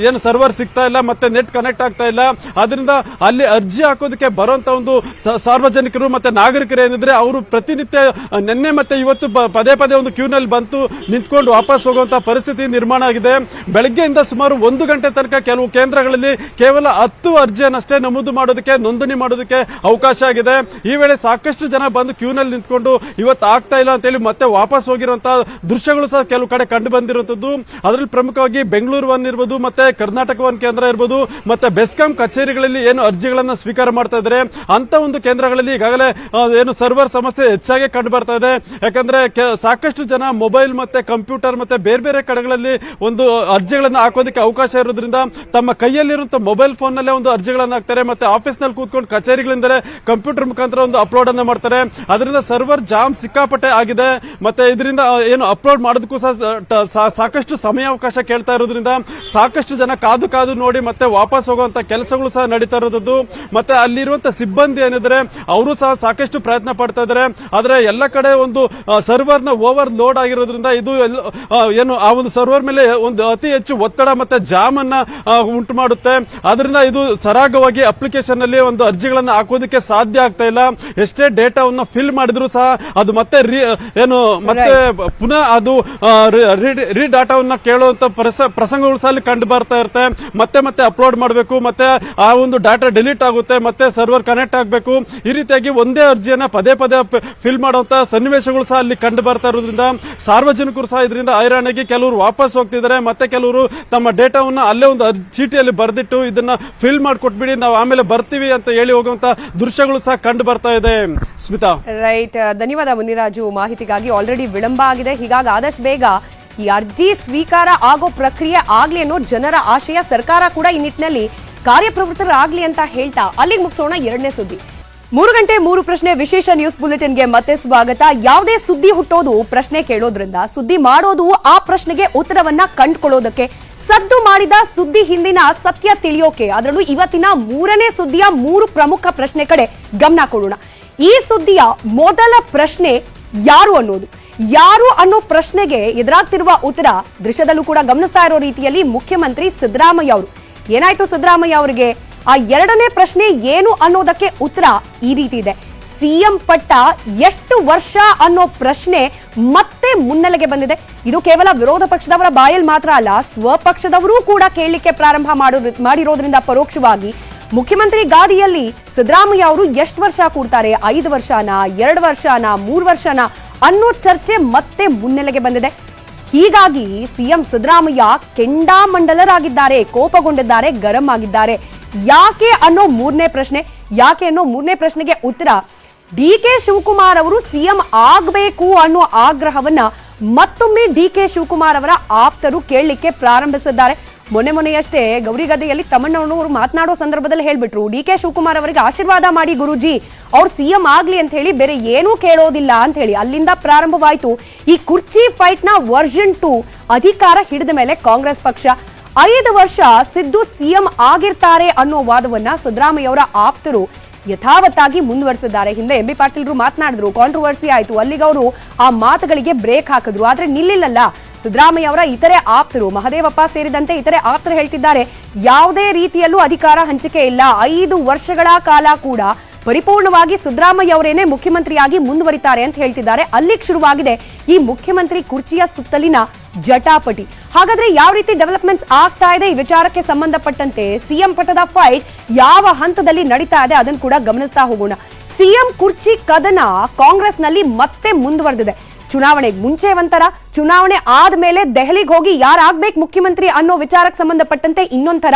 ಏನು ಸರ್ವರ್ ಸಿಗ್ತಾ ಇಲ್ಲ, ಮತ್ತೆ ನೆಟ್ ಕನೆಕ್ಟ್ ಆಗ್ತಾ ಇಲ್ಲ. ಆದ್ರಿಂದ ಅಲ್ಲಿ ಅರ್ಜಿ ಹಾಕೋದಕ್ಕೆ ಬರುವಂತ ಒಂದು ಸಾರ್ವಜನಿಕರು ಮತ್ತೆ ನಾಗರಿಕರು ಏನಿದ್ರೆ ಅವರು ಪ್ರತಿನಿತ್ಯ ನಿನ್ನೆ ಮತ್ತೆ ಇವತ್ತು ಪದೇ ಒಂದು ಕ್ಯೂನಲ್ಲಿ ಬಂತು ನಿಂತ್ಕೊಂಡು ವಾಪಸ್ ಹೋಗುವಂತ ಪರಿಸ್ಥಿತಿ ನಿರ್ಮಾಣ ಆಗಿದೆ. ಬೆಳಗ್ಗೆಯಿಂದ ಸುಮಾರು 1 ಗಂಟೆ ತನಕ ಕೆಲವು ಕೇಂದ್ರಗಳಲ್ಲಿ ಕೇವಲ 10 ಅರ್ಜಿಯನ್ನಷ್ಟೇ ನಮೂದು ಮಾಡೋದಕ್ಕೆ, ನೋಂದಣಿ ಮಾಡೋದಕ್ಕೆ ಅವಕಾಶ ಆಗಿದೆ. ಈ ವೇಳೆ ಸಾಕಷ್ಟು ಜನ ಬಂದು ಕ್ಯೂನಲ್ಲಿ ನಿಂತ್ಕೊಂಡು ಇವತ್ತು ಆಗ್ತಾ ಇಲ್ಲ ಅಂತ ಹೇಳಿ ಮತ್ತೆ ವಾಪಸ್ ಹೋಗಿರುವಂತಹ ದೃಶ್ಯಗಳು ಸಹ ಕೆಲವು ಕಡೆ ಕಂಡು ಬಂದಿರುವಂತದ್ದು. ಅದರಲ್ಲಿ ಪ್ರಮುಖವಾಗಿ ಬೆಂಗಳೂರು ಒನ್ ಇರಬಹುದು, ಮತ್ತೆ ಕರ್ನಾಟಕ ಒನ್ ಕೇಂದ್ರ ಇರಬಹುದು, ಮತ್ತೆ ಬೆಸ್ಕಾಂ ಕಚೇರಿಗಳಲ್ಲಿ ಏನು ಅರ್ಜಿಗಳನ್ನ ಸ್ವೀಕಾರ ಮಾಡ್ತಾ ಇದ್ದಾರೆ ಅಂತ ಒಂದು ಕೇಂದ್ರಗಳಲ್ಲಿ ಈಗಾಗಲೇ ಏನು ಸರ್ವರ್ ಸಮಸ್ಯೆ ಹೆಚ್ಚಾಗಿ ಕಂಡು ಬರ್ತಾ ಇದೆ. ಯಾಕಂದ್ರೆ ಸಾಕಷ್ಟು ಜನ ಮೊಬೈಲ್ ಮತ್ತೆ ಕಂಪ್ಯೂಟರ್ ಮತ್ತೆ ಬೇರೆ ಕಡೆಗಳಲ್ಲಿ ಒಂದು ಅರ್ಜಿಗಳನ್ನ ಹಾಕೋದಕ್ಕೆ ಅವಕಾಶ ಇರೋದ್ರಿಂದ ತಮ್ಮ ಕೈಯಲ್ಲಿರುವಂತಹ ಮೊಬೈಲ್ ಫೋನ್ ನಲ್ಲೇ ಒಂದು ಅರ್ಜಿಗಳನ್ನ ಹಾಕ್ತಾರೆ, ಮತ್ತೆ ಆಫೀಸ್ ನಲ್ಲಿ ಕೂತ್ಕೊಂಡು ಕಚೇರಿಗಳಿಂದಲೇ ಕಂಪ್ಯೂಟರ್ ಮುಖಾಂತರ ಒಂದು ಅಪ್ಲೋಡ್ ಅನ್ನ ಮಾಡ್ತಾರೆ. ಅದರಿಂದ ಸರ್ವರ್ ಜಾಮ್ ಸಿಕ್ಕಾಪಟ್ಟೆ ಆಗಿದೆ. ಮತ್ತೆ ಇದರಿಂದ ಏನು ಅಪ್ಲೋಡ್ ಮಾಡೋದಕ್ಕೂ ಸಹ ಸಾಕಷ್ಟು ಸಮಯಾವಕಾಶ ಕೇಳ್ತಾ ಇರೋದ್ರಿಂದ ಸಾಕಷ್ಟು ಜನ ಕಾದು ನೋಡಿ ಮತ್ತೆ ವಾಪಸ್ ಹೋಗುವಂತ ಕೆಲಸಗಳು ಸಹ ನಡೀತಾ ಇರೋದು. ಮತ್ತೆ ಅಲ್ಲಿರುವಂತಹ ಸಿಬ್ಬಂದಿ ಏನಿದ್ರೆ ಅವರು ಸಹ ಸಾಕಷ್ಟು ಪ್ರಯತ್ನ ಪಡ್ತಾ ಇದ್ದಾರೆ. ಆದ್ರೆ ಎಲ್ಲ ಕಡೆ ಒಂದು ಸರ್ವರ್ ನ ಓವರ್ ಲೋಡ್ ಆಗಿರೋದ್ರಿಂದ ಇದು ಏನು ಆ ಒಂದು ಸರ್ವರ್ ಮೇಲೆ ಒಂದು ಅತಿ ಹೆಚ್ಚು ಒತ್ತಡ ಮತ್ತೆ ಜಾಮ್ ಅನ್ನ ಉಂಟು ಮಾಡುತ್ತೆ. ಅದರಿಂದ ಇದು ಸರಾಗವಾಗಿ ಅಪ್ಲಿಕೇಶನ್ ಅಲ್ಲಿ ಒಂದು ಅರ್ಜಿಗಳನ್ನ ಹಾಕೋದಕ್ಕೆ ಸಾಧ್ಯ ಆಗ್ತಾ ಇಲ್ಲ. ಎಷ್ಟೇ ಡೇಟಾವನ್ನು ಫಿಲ್ ಮಾಡಿದ್ರು ಸಹ ಅದು ಮತ್ತೆ ಪುನಃ ಅದು ಡಾಟಾವನ್ನ ಕೇಳುವಂತ ಪ್ರಸಂಗಗಳು ಸಹ ಕಂಡು ಬರ್ತಾ ಇರುತ್ತೆ. ಮತ್ತೆ ಅಪ್ಲೋಡ್ ಮಾಡಬೇಕು, ಮತ್ತೆ ಆ ಒಂದು ಡಾಟಾ ಡಿಲೀಟ್ ಆಗುತ್ತೆ, ಮತ್ತೆ ಸರ್ವರ್ ಕನೆಕ್ಟ್ ಆಗಬೇಕು. ಈ ರೀತಿಯಾಗಿ ಒಂದೇ ಅರ್ಜಿಯನ್ನ ಪದೇ ಫಿಲ್ ಮಾಡುವಂತ ಸನ್ನಿವೇಶಗಳು ಸಹ ಅಲ್ಲಿ ಕಂಡು ಬರ್ತಾ ಇರೋದ್ರಿಂದ ಸಾರ್ವಜನಿಕರು ಸಹ ಇದರಿಂದ ಹೈರಾಣಾಗಿ ಕೆಲವರು ವಾಪಸ್ ಹೋಗ್ತಿದ್ದಾರೆ, ಮತ್ತೆ ಕೆಲವರು ತಮ್ಮ ಡೇಟಾವನ್ನ ಅಲ್ಲೇ ಒಂದು ಚೀಟಿಯಲ್ಲಿ ಬರೆದಿಟ್ಟು ಇದನ್ನ ಫಿಲ್ ಮಾಡಿಕೊಟ್ಬಿಡಿ, ನಾವು ಆಮೇಲೆ ಬರ್ತೀವಿ ಅಂತ ಹೇಳಿ ಹೋಗುವಂತ ದೃಶ್ಯಗಳು ಸಹ ಕಂಡು ಬರ್ತಾ ಇದೆ. ಸ್ಮಿತಾ, ರೈಟ್, ಧನ್ಯವಾದ ಮುನಿರಾಜು ಮಾಹಿತಿಗಾಗಿ. ಆಲ್ರೆಡಿ ವಿಳಂಬ ಆಗಿದೆ, ಹೀಗಾಗಿ ಆದಷ್ಟು ಬೇಗ ಈ ಅರ್ಜಿ ಸ್ವೀಕಾರ ಆಗೋ ಪ್ರಕ್ರಿಯೆ ಆಗ್ಲಿ ಅನ್ನೋ ಜನರ ಆಶಯ. ಸರ್ಕಾರ ಕೂಡ ಈ ನಿಟ್ಟಿನಲ್ಲಿ ಕಾರ್ಯಪ್ರವೃತ್ತರಾಗ್ಲಿ ಅಂತ ಹೇಳ್ತಾ ಅಲ್ಲಿಗೆ ಮುಗಿಸೋಣ 2ನೇ ಸುದ್ದಿ. 3 ಗಂಟೆ 3 ಪ್ರಶ್ನೆ ವಿಶೇಷ ನ್ಯೂಸ್ ಬುಲೆಟಿನ್ಗೆ ಮತ್ತೆ ಸ್ವಾಗತ. ಯಾವುದೇ ಸುದ್ದಿ ಹುಟ್ಟೋದು ಪ್ರಶ್ನೆ ಕೇಳೋದ್ರಿಂದ, ಸುದ್ದಿ ಮಾಡೋದು ಆ ಪ್ರಶ್ನೆಗೆ ಉತ್ತರವನ್ನ ಕಂಡುಕೊಳ್ಳೋದಕ್ಕೆ, ಸದ್ದು ಮಾಡಿದ ಸುದ್ದಿ ಹಿಂದಿನ ಸತ್ಯ ತಿಳಿಯೋಕೆ. ಅದರಲ್ಲೂ ಇವತ್ತಿನ 3ನೇ ಸುದ್ದಿಯ 3 ಪ್ರಮುಖ ಪ್ರಶ್ನೆ ಕಡೆ ಗಮನ ಕೊಡೋಣ. ಈ ಸುದ್ದಿಯ ಮೊದಲ ಪ್ರಶ್ನೆ ಯಾರು ಅನ್ನೋ ಪ್ರಶ್ನೆಗೆ ಎದುರಾಗ್ತಿರುವ ಉತ್ತರ ದೃಶ್ಯದಲ್ಲೂ ಕೂಡ ಗಮನಿಸ್ತಾ ಇರೋ ರೀತಿಯಲ್ಲಿ ಮುಖ್ಯಮಂತ್ರಿ ಸಿದ್ದರಾಮಯ್ಯ ಅವರು. ಏನಾಯ್ತು ಸಿದ್ದರಾಮಯ್ಯ ಅವರಿಗೆ? ಆ 2ನೇ ಪ್ರಶ್ನೆ ಏನು ಅನ್ನೋದಕ್ಕೆ ಉತ್ತರ ಈ ರೀತಿ ಇದೆ. ಸಿಎಂ ಪಟ್ಟ ಎಷ್ಟು ವರ್ಷ ಅನ್ನೋ ಪ್ರಶ್ನೆ ಮತ್ತೆ ಮುನ್ನೆಲೆಗೆ ಬಂದಿದೆ. ಇದು ಕೇವಲ ವಿರೋಧ ಪಕ್ಷದವರ ಬಾಯಲ್ಲಿ ಮಾತ್ರ ಅಲ್ಲ, ಸ್ವಪಕ್ಷದವರೂ ಕೂಡ ಕೇಳಲಿಕ್ಕೆ ಪ್ರಾರಂಭ ಮಾಡಿರೋದ್ರಿಂದ ಪರೋಕ್ಷವಾಗಿ ಮುಖ್ಯಮಂತ್ರಿ ಗಾದಿಯಲ್ಲಿ ಸಿದ್ದರಾಮಯ್ಯ ಅವರು ಎಷ್ಟು ವರ್ಷ ಕೂಡ್ತಾರೆ, 5 ವರ್ಷನ, 2 ವರ್ಷನ, 3 ವರ್ಷನ ಅನ್ನೋ ಚರ್ಚೆ ಮತ್ತೆ ಮುನ್ನೆಲೆಗೆ ಬಂದಿದೆ. ಹೀಗಾಗಿ ಸಿಎಂ ಸಿದ್ದರಾಮಯ್ಯ ಕೆಂಡಾಮಂಡಲರಾಗಿದ್ದಾರೆ, ಕೋಪಗೊಂಡಿದ್ದಾರೆ, ಗರಂ ಆಗಿದ್ದಾರೆ. ಯಾಕೆ ಅನ್ನೋ ಮೂರನೇ ಪ್ರಶ್ನೆಗೆ ಉತ್ತರ, DK ಶಿವಕುಮಾರ್ ಅವರು ಸಿಎಂ ಆಗಬೇಕು ಅನ್ನೋ ಆಗ್ರಹವನ್ನ ಮತ್ತೊಮ್ಮೆ DK ಶಿವಕುಮಾರ್ ಅವರ ಆಪ್ತರು ಕೇಳಲಿಕ್ಕೆ ಪ್ರಾರಂಭಿಸಿದ್ದಾರೆ. ಮೊನ್ನೆಯಷ್ಟೇ ಗೌರಿಗದ್ದೆಯಲ್ಲಿ ತಮ್ಮಣ್ಣವರು ಮಾತನಾಡೋ ಸಂದರ್ಭದಲ್ಲಿ ಹೇಳ್ಬಿಟ್ರು, DK ಶಿವಕುಮಾರ್ ಅವರಿಗೆ ಆಶೀರ್ವಾದ ಮಾಡಿ ಗುರೂಜಿ, ಅವ್ರು ಸಿಎಂ ಆಗ್ಲಿ ಅಂತ ಹೇಳಿ, ಬೇರೆ ಏನೂ ಕೇಳೋದಿಲ್ಲ ಅಂತ ಹೇಳಿ. ಅಲ್ಲಿಂದ ಪ್ರಾರಂಭವಾಯಿತು ಈ ಕುರ್ಚಿ ಫೈಟ್ ನ ವರ್ಷನ್ 2. ಅಧಿಕಾರ ಹಿಡಿದ ಮೇಲೆ ಕಾಂಗ್ರೆಸ್ ಪಕ್ಷ 5 ವರ್ಷ ಸಿದ್ದು ಸಿಎಂ ಆಗಿರ್ತಾರೆ ಅನ್ನೋ ವಾದವನ್ನ ಸಿದ್ದರಾಮಯ್ಯ ಅವರ ಆಪ್ತರು ಯಥಾವತ್ತಾಗಿ ಮುಂದುವರಿಸಿದ್ದಾರೆ. ಹಿಂದೆ MB ಪಾಟೀಲ್ರು ಮಾತನಾಡಿದ್ರು, ಕಾಂಟ್ರವರ್ಸಿ ಆಯಿತು, ಅಲ್ಲಿಗೆ ಅವರು ಆ ಮಾತುಗಳಿಗೆ ಬ್ರೇಕ್ ಹಾಕಿದ್ರು. ಆದ್ರೆ ನಿಲ್ಲಿಲ್ಲಲ್ಲ ಸಿದ್ದರಾಮಯ್ಯ ಅವರ ಇತರೆ ಆಪ್ತರು, ಮಹದೇವಪ್ಪ ಸೇರಿದಂತೆ ಇತರೆ ಆಪ್ತರು ಹೇಳ್ತಿದ್ದಾರೆ, ಯಾವುದೇ ರೀತಿಯಲ್ಲೂ ಅಧಿಕಾರ ಹಂಚಿಕೆ ಇಲ್ಲ, 5 ವರ್ಷಗಳ ಕಾಲ ಕೂಡ ಪರಿಪೂರ್ಣವಾಗಿ ಸಿದ್ದರಾಮಯ್ಯ ಅವರೇನೆ ಮುಖ್ಯಮಂತ್ರಿಯಾಗಿ ಮುಂದುವರಿತಾರೆ ಅಂತ ಹೇಳ್ತಿದ್ದಾರೆ. ಅಲ್ಲಿಗೆ ಶುರುವಾಗಿದೆ ಈ ಮುಖ್ಯಮಂತ್ರಿ ಕುರ್ಚಿಯ ಸುತ್ತಲಿನ ಜಟಾಪಟಿ. ಹಾಗಾದ್ರೆ ಯಾವ ರೀತಿ ಡೆವಲಪ್ಮೆಂಟ್ಸ್ ಆಗ್ತಾ ಇದೆ ಈ ವಿಚಾರಕ್ಕೆ ಸಂಬಂಧಪಟ್ಟಂತೆ ಸಿಎಂ ಪಟ್ಟದ ಫೈಟ್ ಯಾವ ಹಂತದಲ್ಲಿ ನಡೀತಾ ಇದೆ ಅದನ್ನು ಕೂಡ ಗಮನಿಸ್ತಾ ಹೋಗೋಣ. ಸಿಎಂ ಕುರ್ಚಿ ಕದನ ಕಾಂಗ್ರೆಸ್ನಲ್ಲಿ ಮತ್ತೆ ಮುಂದುವರೆದಿದೆ. ಚುನಾವಣೆಗೆ ಮುಂಚೆ ಒಂಥರ, ಚುನಾವಣೆ ಆದ್ಮೇಲೆ ದೆಹಲಿಗೆ ಹೋಗಿ ಯಾರಾಗ್ಬೇಕು ಮುಖ್ಯಮಂತ್ರಿ ಅನ್ನೋ ವಿಚಾರಕ್ಕೆ ಸಂಬಂಧಪಟ್ಟಂತೆ ಇನ್ನೊಂಥರ.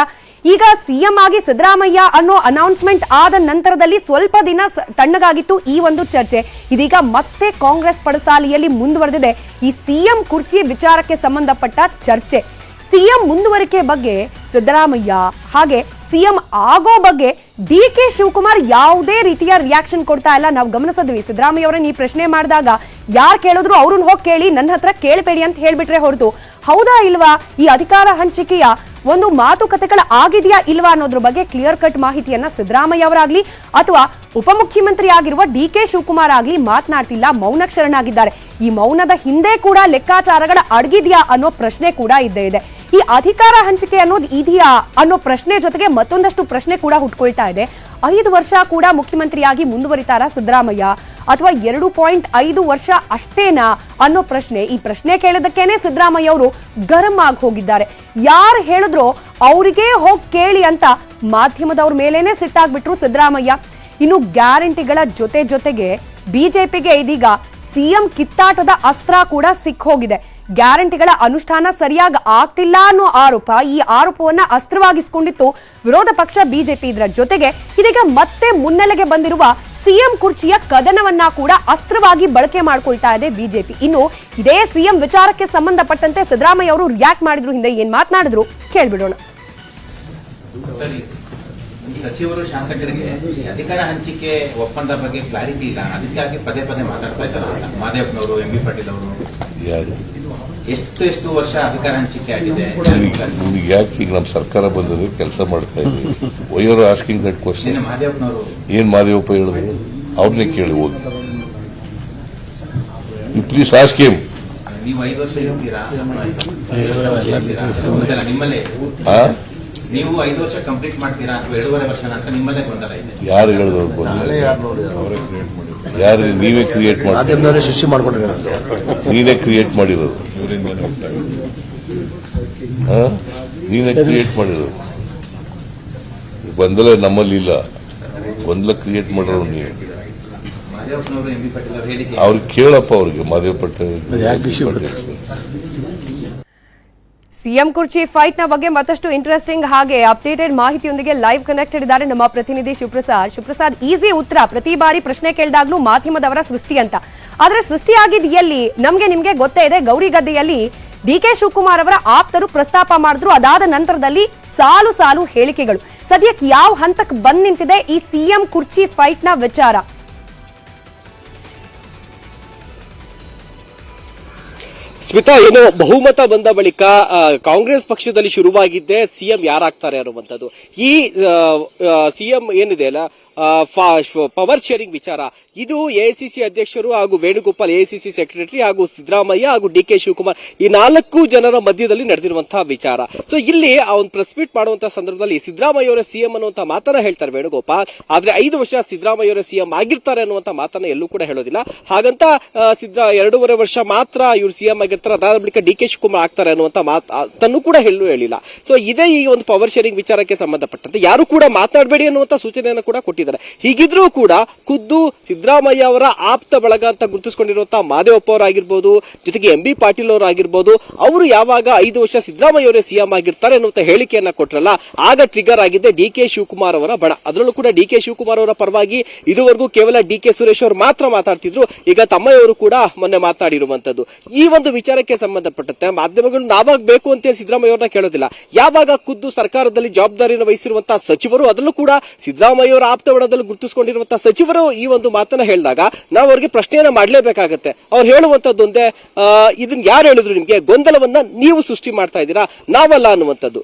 ಈಗ ಸಿಎಂ ಆಗಿ ಸಿದ್ದರಾಮಯ್ಯ ಅನ್ನೋ ಅನೌನ್ಸ್ಮೆಂಟ್ ಆದ ನಂತರದಲ್ಲಿ ಸ್ವಲ್ಪ ದಿನ ತಣ್ಣಗಾಗಿತ್ತು ಈ ಒಂದು ಚರ್ಚೆ. ಇದೀಗ ಮತ್ತೆ ಕಾಂಗ್ರೆಸ್ ಪಡಸಾಲಿಯಲ್ಲಿ ಮುಂದುವರೆದಿದೆ ಈ ಸಿಎಂ ಕುರ್ಚಿ ವಿಚಾರಕ್ಕೆ ಸಂಬಂಧಪಟ್ಟ ಚರ್ಚೆ. ಸಿಎಂ ಮುಂದುವರಿಕೆ ಬಗ್ಗೆ ಸಿದ್ದರಾಮಯ್ಯ ಹಾಗೆ ಸಿಎಂ ಆಗೋ ಬಗ್ಗೆ DK ಶಿವಕುಮಾರ್ ಯಾವುದೇ ರೀತಿಯ ರಿಯಾಕ್ಷನ್ ಕೊಡ್ತಾ ಇಲ್ಲ. ನಾವು ಗಮನಿಸಿದ್ವಿ, ಸಿದ್ದರಾಮಯ್ಯ ಅವರನ್ನ ಈ ಪ್ರಶ್ನೆ ಮಾಡಿದಾಗ ಯಾರು ಕೇಳಿದ್ರು ಅವ್ರನ್ನ ಹೋಗಿ ಕೇಳಿ, ನನ್ನ ಹತ್ರ ಕೇಳಬೇಡಿ ಅಂತ ಹೇಳ್ಬಿಟ್ರೆ ಹೊರತು ಹೌದಾ ಇಲ್ವಾ ಈ ಅಧಿಕಾರ ಹಂಚಿಕೆಯ ಒಂದು ಮಾತುಕತೆಗಳ ಆಗಿದೆಯಾ ಇಲ್ವಾ ಅನ್ನೋದ್ರ ಬಗ್ಗೆ ಕ್ಲಿಯರ್ ಕಟ್ ಮಾಹಿತಿಯನ್ನ ಸಿದ್ದರಾಮಯ್ಯ ಅವರಾಗ್ಲಿ ಅಥವಾ ಉಪಮುಖ್ಯಮಂತ್ರಿ ಆಗಿರುವ DK ಶಿವಕುಮಾರ್ ಆಗ್ಲಿ ಮಾತನಾಡ್ತಿಲ್ಲ, ಮೌನಕ್ಕೆ ಶರಣಾಗಿದ್ದಾರೆ. ಈ ಮೌನದ ಹಿಂದೆ ಕೂಡ ಲೆಕ್ಕಾಚಾರಗಳ ಅಡಗಿದ್ಯಾ ಅನ್ನೋ ಪ್ರಶ್ನೆ ಕೂಡ ಇದ್ದೇ ಇದೆ. ಈ ಅಧಿಕಾರ ಹಂಚಿಕೆ ಅನ್ನೋದು ಇದೆಯಾ ಅನ್ನೋ ಪ್ರಶ್ನೆ ಜೊತೆಗೆ ಮತ್ತೊಂದಷ್ಟು ಪ್ರಶ್ನೆ ಕೂಡ ಹುಟ್ಕೊಳ್ತಾ ಇದೆ. 5 ವರ್ಷ ಕೂಡ ಮುಖ್ಯಮಂತ್ರಿಯಾಗಿ ಮುಂದುವರಿತಾರಾ ಸಿದ್ದರಾಮಯ್ಯ ಅಥವಾ 2.5 ವರ್ಷ ಅಷ್ಟೇನಾ ಅನ್ನೋ ಪ್ರಶ್ನೆ. ಈ ಪ್ರಶ್ನೆ ಕೇಳಿದಕ್ಕೇನೆ ಸಿದ್ದರಾಮಯ್ಯ ಅವರು ಗರಂ ಆಗಿ ಹೋಗಿದ್ದಾರೆ. ಯಾರು ಹೇಳಿದ್ರೋ ಅವರಿಗೆ ಹೋಗಿ ಕೇಳಿ ಅಂತ ಮಾಧ್ಯಮದವ್ರ ಮೇಲೇನೆ ಸಿಟ್ಟಾಗ್ಬಿಟ್ರು ಸಿದ್ದರಾಮಯ್ಯ. ಇನ್ನು ಗ್ಯಾರಂಟಿಗಳ ಜೊತೆಗೆ ಬಿಜೆಪಿಗೆ ಇದೀಗ ಸಿಎಂ ಕಿತ್ತಾಟದ ಅಸ್ತ್ರ ಕೂಡ ಸಿಕ್ ಹೋಗಿದೆ. ಗ್ಯಾರಂಟಿಗಳ ಅನುಷ್ಠಾನ ಸರಿಯಾಗಿ ಆಗ್ತಿಲ್ಲ ಅನ್ನೋ ಆರೋಪ, ಈ ಆರೋಪವನ್ನ ಅಸ್ತ್ರವಾಗಿಸಿಕೊಂಡಿತ್ತು ವಿರೋಧ ಪಕ್ಷ ಬಿಜೆಪಿ. ಇದರ ಜೊತೆಗೆ ಇದೀಗ ಮತ್ತೆ ಮುನ್ನೆಲೆಗೆ ಬಂದಿರುವ ಸಿಎಂ ಕುರ್ಚಿಯ ಕದನವನ್ನ ಕೂಡ ಅಸ್ತ್ರವಾಗಿ ಬಳಕೆ ಮಾಡ್ಕೊಳ್ತಾ ಇದೆ ಬಿಜೆಪಿ. ಇನ್ನು ಇದೇ ಸಿಎಂ ವಿಚಾರಕ್ಕೆ ಸಂಬಂಧಪಟ್ಟಂತೆ ಸಿದ್ದರಾಮಯ್ಯ ಅವರು ರಿಯಾಕ್ಟ್ ಮಾಡಿದ್ರು, ಹಿಂದೆ ಏನ್ ಮಾತನಾಡಿದ್ರು ಕೇಳ್ಬಿಡೋಣ. ಸಚಿವರು ಶಾಸಕರಿಗೆ ಅಧಿಕಾರ ಹಂಚಿಕೆ ಒಪ್ಪಂದ ಬಗ್ಗೆ ಕ್ಲಾರಿಟಿ ಇಲ್ಲ, ಅದಕ್ಕಾಗಿ ಪದೇ ಮಾತಾಡ್ತಾ ಇದ್ದಾರೆ ಮಾದೇವಪ್ಪನವರು, MB ಪಾಟೀಲ್ ಅವರು. ಎಷ್ಟು ವರ್ಷ ಅಧಿಕಾರ ಹಂಚಿಕೆ ಆಗಿದೆ? ಯಾಕೆ ಈಗ ನಮ್ಮ ಸರ್ಕಾರ ಬಂದರೆ ಕೆಲಸ ಮಾಡ್ತಾ ಇದ್ದೀವಿ. Why are asking that question. ಮಾದೇವಪ್ಪನವರು ಏನ್ ಮಾದೇವಪ್ಪ ಹೇಳಿದ್ರು ಅವ್ರನ್ನೇ ಕೇಳಿ ಹೋಗಿ. Please ask him. ನೀವು 5 ವರ್ಷ ಇರ್ತೀರಾ ನಿಮ್ಮಲ್ಲೇ? ನೀವು 5 ವರ್ಷ ಕಂಪ್ಲೀಟ್ ಮಾಡ್ತೀರಾ ಅಥವಾ 2.5 ವರ್ಷ ಅಂತ ನಿಮ್ಮಲ್ಲೇ ಗೊಂದಲ ಇದೆ. ಯಾರು ಹೇಳಿದವ್ರು ಬಂದು ಯಾರು? ನೀವೇ ಕ್ರಿಯೇಟ್ ಮಾಡಿ, ಸೃಷ್ಟಿ ಮಾಡ್ಕೊಂಡಿರೋದು ನೀನೇ ಕ್ರಿಯೇಟ್ ಮಾಡಿರೋದು, ನೀನೇ ಕ್ರಿಯೇಟ್ ಮಾಡಿರೋದು. ಗೊಂದಲ ನಮ್ಮಲ್ಲಿ ಇಲ್ಲ, ಗೊಂದಲ ಕ್ರಿಯೇಟ್ ಮಾಡಿರೋರು ನೀವು. ಮಾದೇವಪ್ಪನವರು, MB ಪಾಟೀಲ್ ಅವರು ಹೇಳಿಕೆ ಅವ್ರಿಗೆ ಕೇಳಪ್ಪ, ಅವ್ರಿಗೆ ಮಾದೇವ್ ಪಟೇಲ್. ಸಿಎಂ ಕುರ್ಚಿ ಫೈಟ್ ನ ಬಗ್ಗೆ ಮತ್ತಷ್ಟು ಇಂಟ್ರೆಸ್ಟಿಂಗ್ ಹಾಗೆ ಅಪ್ಡೇಟೆಡ್ ಮಾಹಿತಿಯೊಂದಿಗೆ ಲೈವ್ ಕನೆಕ್ಟೆಡ್ ಇದ್ದಾರೆ ನಮ್ಮ ಪ್ರತಿನಿಧಿ ಶಿವಪ್ರಸಾದ್. ಈಸಿ ಉತ್ತರ, ಪ್ರತಿ ಬಾರಿ ಪ್ರಶ್ನೆ ಕೇಳಿದಾಗ್ಲೂ ಮಾಧ್ಯಮದವರ ಸೃಷ್ಟಿ ಅಂತ. ಆದ್ರೆ ಸೃಷ್ಟಿಯಾಗಿದ್ ಎಲ್ಲಿ? ನಿಮ್ಗೆ ಗೊತ್ತೇ ಇದೆ, ಗೌರಿಗದ್ದೆಯಲ್ಲಿ DK ಶಿವಕುಮಾರ್ ಅವರ ಆಪ್ತರು ಪ್ರಸ್ತಾಪ ಮಾಡಿದ್ರು. ಅದಾದ ನಂತರದಲ್ಲಿ ಸಾಲು ಹೇಳಿಕೆಗಳು. ಸದ್ಯಕ್ಕೆ ಯಾವ ಹಂತಕ್ಕೆ ಬಂದ್ ನಿಂತಿದೆ ಈ ಸಿಎಂ ಕುರ್ಚಿ ಫೈಟ್ ನ ವಿಚಾರ? ಸ್ಮಿತಾ, ಏನು ಬಹುಮತ ಬಂದ ಬಳಿಕ ಕಾಂಗ್ರೆಸ್ ಪಕ್ಷದಲ್ಲಿ ಶುರುವಾಗಿದ್ದೆ ಸಿಎಂ ಯಾರಾಗ್ತಾರೆ ಅನ್ನುವಂಥದ್ದು. ಈ ಸಿಎಂ ಏನಿದೆ ಅಲ್ಲ, ಪವರ್ ಶೇರಿಂಗ್ ವಿಚಾರ, ಇದು ಎಐಸಿಸಿ ಅಧ್ಯಕ್ಷರು ಹಾಗೂ ವೇಣುಗೋಪಾಲ್ ಎಐಸಿಸಿ ಸೆಕ್ರೆಟರಿ ಹಾಗೂ ಸಿದ್ದರಾಮಯ್ಯ ಹಾಗೂ DK ಶಿವಕುಮಾರ್ ಈ 4 ಜನರ ಮಧ್ಯದಲ್ಲಿ ನಡೆದಿರುವಂತಹ ವಿಚಾರ. ಸೊ ಇಲ್ಲಿ ಆ ಒಂದು ಪ್ರೆಸ್ ಮೀಟ್ ಮಾಡುವಂತಹ ಸಂದರ್ಭದಲ್ಲಿ ಸಿದ್ದರಾಮಯ್ಯ ಅವರ ಸಿಎಂ ಅನ್ನುವಂತ ಮಾತನ್ನ ಹೇಳ್ತಾರೆ ವೇಣುಗೋಪಾಲ್. ಆದ್ರೆ 5 ವರ್ಷ ಸಿದ್ದರಾಮಯ್ಯ ಅವರ ಸಿಎಂ ಆಗಿರ್ತಾರೆ ಅನ್ನುವಂತ ಮಾತನ್ನ ಎಲ್ಲೂ ಕೂಡ ಹೇಳೋದಿಲ್ಲ. ಹಾಗಂತ 2.5 ವರ್ಷ ಮಾತ್ರ ಇವ್ರು ಸಿಎಂ ಆಗಿರ್ತಾರೆ, ಅದಾದ ಬಳಿಕ DK ಶಿವಕುಮಾರ್ ಆಗ್ತಾರೆ ಅನ್ನುವಂತ ಮಾತನ್ನು ಕೂಡ ಹೇಳಿಲ್ಲ. ಸೊ ಇದೇ ಈ ಒಂದು ಪವರ್ ಶೇರಿಂಗ್ ವಿಚಾರಕ್ಕೆ ಸಂಬಂಧಪಟ್ಟಂತೆ ಯಾರು ಕೂಡ ಮಾತನಾಡಬೇಡಿ ಅನ್ನುವಂತ ಸೂಚನೆಯನ್ನು ಕೂಡ ಕೊಟ್ಟಿದ್ದಾರೆ. ಕೊಟ್ಟಿದ್ದಾರೆ. ಹೀಗಿದ್ರೂ ಕೂಡ ಖುದ್ದು ಸಿದ್ದರಾಮಯ್ಯ ಅವರ ಆಪ್ತ ಬಳಗ ಅಂತ ಗುರುತಿಸಿಕೊಂಡಿರುವಂತಹ ಮಾದೇವಪ್ಪ ಅವರಾಗಿರ್ಬೋದು, ಜೊತೆಗೆ ಎಂ ಬಿ ಪಾಟೀಲ್ ಅವರಾಗಿರ್ಬೋದು, ಅವರು ಯಾವಾಗ 5 ವರ್ಷ ಸಿದ್ದರಾಮಯ್ಯ ಅವರೇ ಸಿಎಂ ಆಗಿರ್ತಾರೆ ಅನ್ನುವಂತ ಹೇಳಿಕೆಯನ್ನ ಕೊಟ್ರಲ್ಲ, ಆಗ ಟ್ರಿಗರ್ ಆಗಿದೆ ಡಿ ಕೆ ಶಿವಕುಮಾರ್ ಅವರ ಬಣ. ಅದರಲ್ಲೂ ಕೂಡ ಡಿ ಕೆ ಶಿವಕುಮಾರ್ ಅವರ ಪರವಾಗಿ ಇದುವರೆಗೂ ಕೇವಲ ಡಿ ಕೆ ಸುರೇಶ್ ಅವರು ಮಾತ್ರ ಮಾತಾಡ್ತಿದ್ರು. ಈಗ ತಮ್ಮಯ್ಯವರು ಕೂಡ ಮೊನ್ನೆ ಮಾತಾಡಿರುವಂತದ್ದು. ಈ ಒಂದು ವಿಚಾರಕ್ಕೆ ಸಂಬಂಧಪಟ್ಟಂತೆ ಮಾಧ್ಯಮಗಳು ನಾವಾಗ ಬೇಕು ಅಂತ ಸಿದ್ದರಾಮಯ್ಯ ಅವರನ್ನ ಕೇಳೋದಿಲ್ಲ. ಯಾವಾಗ ಖುದ್ದು ಸರ್ಕಾರದಲ್ಲಿ ಜವಾಬ್ದಾರಿಯನ್ನು ವಹಿಸಿರುವಂತಹ ಸಚಿವರು, ಅದರಲ್ಲೂ ಕೂಡ ಸಿದ್ದರಾಮಯ್ಯ ಅವರ ಆಪ್ತ ಬಣದಲ್ಲಿ ಗುರುತಿಸಿಕೊಂಡಿರುವಂತಹ ಸಚಿವರು ಈ ಒಂದು ಮಾತನ್ನ ಹೇಳಿದಾಗ ನಾವು ಅವ್ರಿಗೆ ಪ್ರಶ್ನೆಯನ್ನ ಮಾಡಲೇಬೇಕಾಗತ್ತೆ. ಅವ್ರು ಹೇಳುವಂತದ್ದೊಂದೇ, ಇದನ್ನ ಯಾರು ಹೇಳಿದ್ರು ನಿಮ್ಗೆ, ಗೊಂದಲವನ್ನ ನೀವು ಸೃಷ್ಟಿ ಮಾಡ್ತಾ ಇದ್ದೀರಾ, ನಾವಲ್ಲ ಅನ್ನುವಂಥದ್ದು.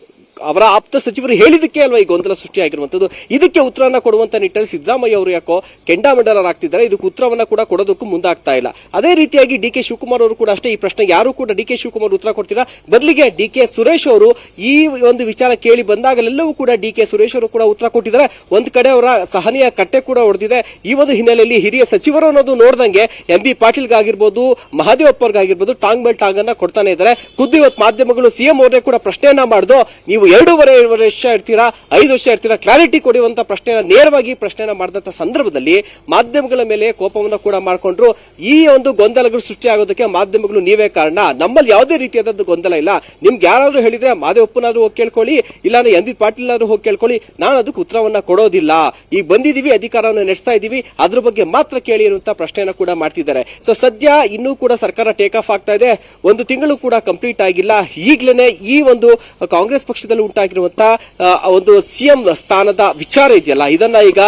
ಅವರ ಆಪ್ತ ಸಚಿವರು ಹೇಳಿದಕ್ಕೆ ಅಲ್ವಾ ಈ ಗೊಂದಲ ಸೃಷ್ಟಿಯಾಗಿರುವಂತದ್ದು. ಇದಕ್ಕೆ ಉತ್ತರವನ್ನ ಕೊಡುವಂತ ನಿಟ್ಟಿನಲ್ಲಿ ಸಿದ್ದರಾಮಯ್ಯ ಅವರು ಯಾಕೋ ಕೆಂಡಾಮೆಂಡರಾಗ್ತಿದ್ದಾರೆ. ಇದಕ್ಕೆ ಉತ್ತರವನ್ನ ಕೂಡ ಕೊಡೋದಕ್ಕೂ ಮುಂದಾಗ್ತಾ ಇಲ್ಲ. ಅದೇ ರೀತಿಯಾಗಿ ಡಿ ಕೆ ಶಿವಕುಮಾರ್ ಅವರು ಕೂಡ ಅಷ್ಟೇ. ಈ ಪ್ರಶ್ನೆಗೆ ಯಾರು ಕೂಡ ಡಿ ಕೆ ಶಿವಕುಮಾರ್ ಉತ್ತರ ಕೊಡ್ತೀರಾ, ಬದಲಿಗೆ ಡಿ ಕೆ ಸುರೇಶ್ ಅವರು ಈ ಒಂದು ವಿಚಾರ ಕೇಳಿ ಬಂದಾಗಲೆಲ್ಲವೂ ಕೂಡ ಡಿ ಕೆ ಸುರೇಶ್ ಅವರು ಕೂಡ ಉತ್ತರ ಕೊಟ್ಟಿದ್ದಾರೆ. ಒಂದ್ ಕಡೆ ಅವರ ಸಹನೆಯ ಕಟ್ಟೆ ಕೂಡ ಹೊಡೆದಿದೆ. ಈ ಒಂದು ಹಿನ್ನೆಲೆಯಲ್ಲಿ ಹಿರಿಯ ಸಚಿವರು ಅನ್ನೋದು ನೋಡ್ದಂಗೆ ಎಂ ಬಿ ಪಾಟೀಲ್ಗಾಗಿರ್ಬೋದು, ಮಹಾದೇವಪ್ಪರ್ಗಾಗಿರ್ಬೋದು ಟಾಂಗ್ ಮೇಲ್ ಟಾಂಗ್ ಅನ್ನ ಕೊಡ್ತಾನೆ ಇದ್ದಾರೆ. ಖುದ್ದು ಇವತ್ತು ಮಾಧ್ಯಮಗಳು ಸಿಎಂ ಅವರೇ ಕೂಡ ಪ್ರಶ್ನೆಯನ್ನ ಮಾಡಿದ್ದು, ನೀವು 2.5 ವರ್ಷ ಇರ್ತೀರಾ, 5 ವರ್ಷ ಇರ್ತೀರಾ, ಕ್ಲಾರಿಟಿ ಕೊಡುವಂತ ಪ್ರಶ್ನೆನ ನೇರವಾಗಿ ಪ್ರಶ್ನೆನ ಮಾಡಿದಂತ ಸಂದರ್ಭದಲ್ಲಿ ಮಾಧ್ಯಮಗಳ ಮೇಲೆ ಕೋಪವನ್ನು ಕೂಡ ಮಾಡಿಕೊಂಡ್ರು. ಈ ಒಂದು ಗೊಂದಲಗಳು ಸೃಷ್ಟಿಯಾಗೋದಕ್ಕೆ ಮಾಧ್ಯಮಗಳು ನೀವೇ ಕಾರಣ, ನಮ್ಮಲ್ಲಿ ಯಾವುದೇ ರೀತಿಯಾದ ಗೊಂದಲ ಇಲ್ಲ. ನಿಮ್ಗೆ ಯಾರಾದ್ರೂ ಹೇಳಿದ್ರೆ ಮಾದೇವಪ್ಪನಾದ್ರೂ ಹೋಗಿ ಕೇಳ್ಕೊಳ್ಳಿ, ಇಲ್ಲ ಎಂ ಬಿ ಪಾಟೀಲ್ ಆದ್ರೂ ಹೋಗಿ ಕೇಳ್ಕೊಳ್ಳಿ, ನಾನು ಅದಕ್ಕೆ ಉತ್ತರವನ್ನ ಕೊಡೋದಿಲ್ಲ. ಈಗ ಬಂದಿದೀವಿ, ಅಧಿಕಾರವನ್ನು ನಡೆಸ್ತಾ ಇದೀವಿ, ಅದ್ರ ಬಗ್ಗೆ ಮಾತ್ರ ಕೇಳಿ ಅನ್ನುವಂತ ಪ್ರಶ್ನೆಯನ್ನ ಕೂಡ ಮಾಡ್ತಿದ್ದಾರೆ. ಸೊ ಸದ್ಯ ಇನ್ನೂ ಕೂಡ ಸರ್ಕಾರ ಟೇಕ್ ಆಫ್ ಆಗ್ತಾ ಇದೆ. 1 ತಿಂಗಳು ಕೂಡ ಕಂಪ್ಲೀಟ್ ಆಗಿಲ್ಲ. ಈಗ್ಲೇನೆ ಈ ಒಂದು ಕಾಂಗ್ರೆಸ್ ಪಕ್ಷದಲ್ಲಿ ಉಂಟಾಗಿರುವಂತಹ ಒಂದು ಸಿಎಂ ಸ್ಥಾನದ ವಿಚಾರ ಇದೆಯಲ್ಲ, ಇದನ್ನ ಈಗ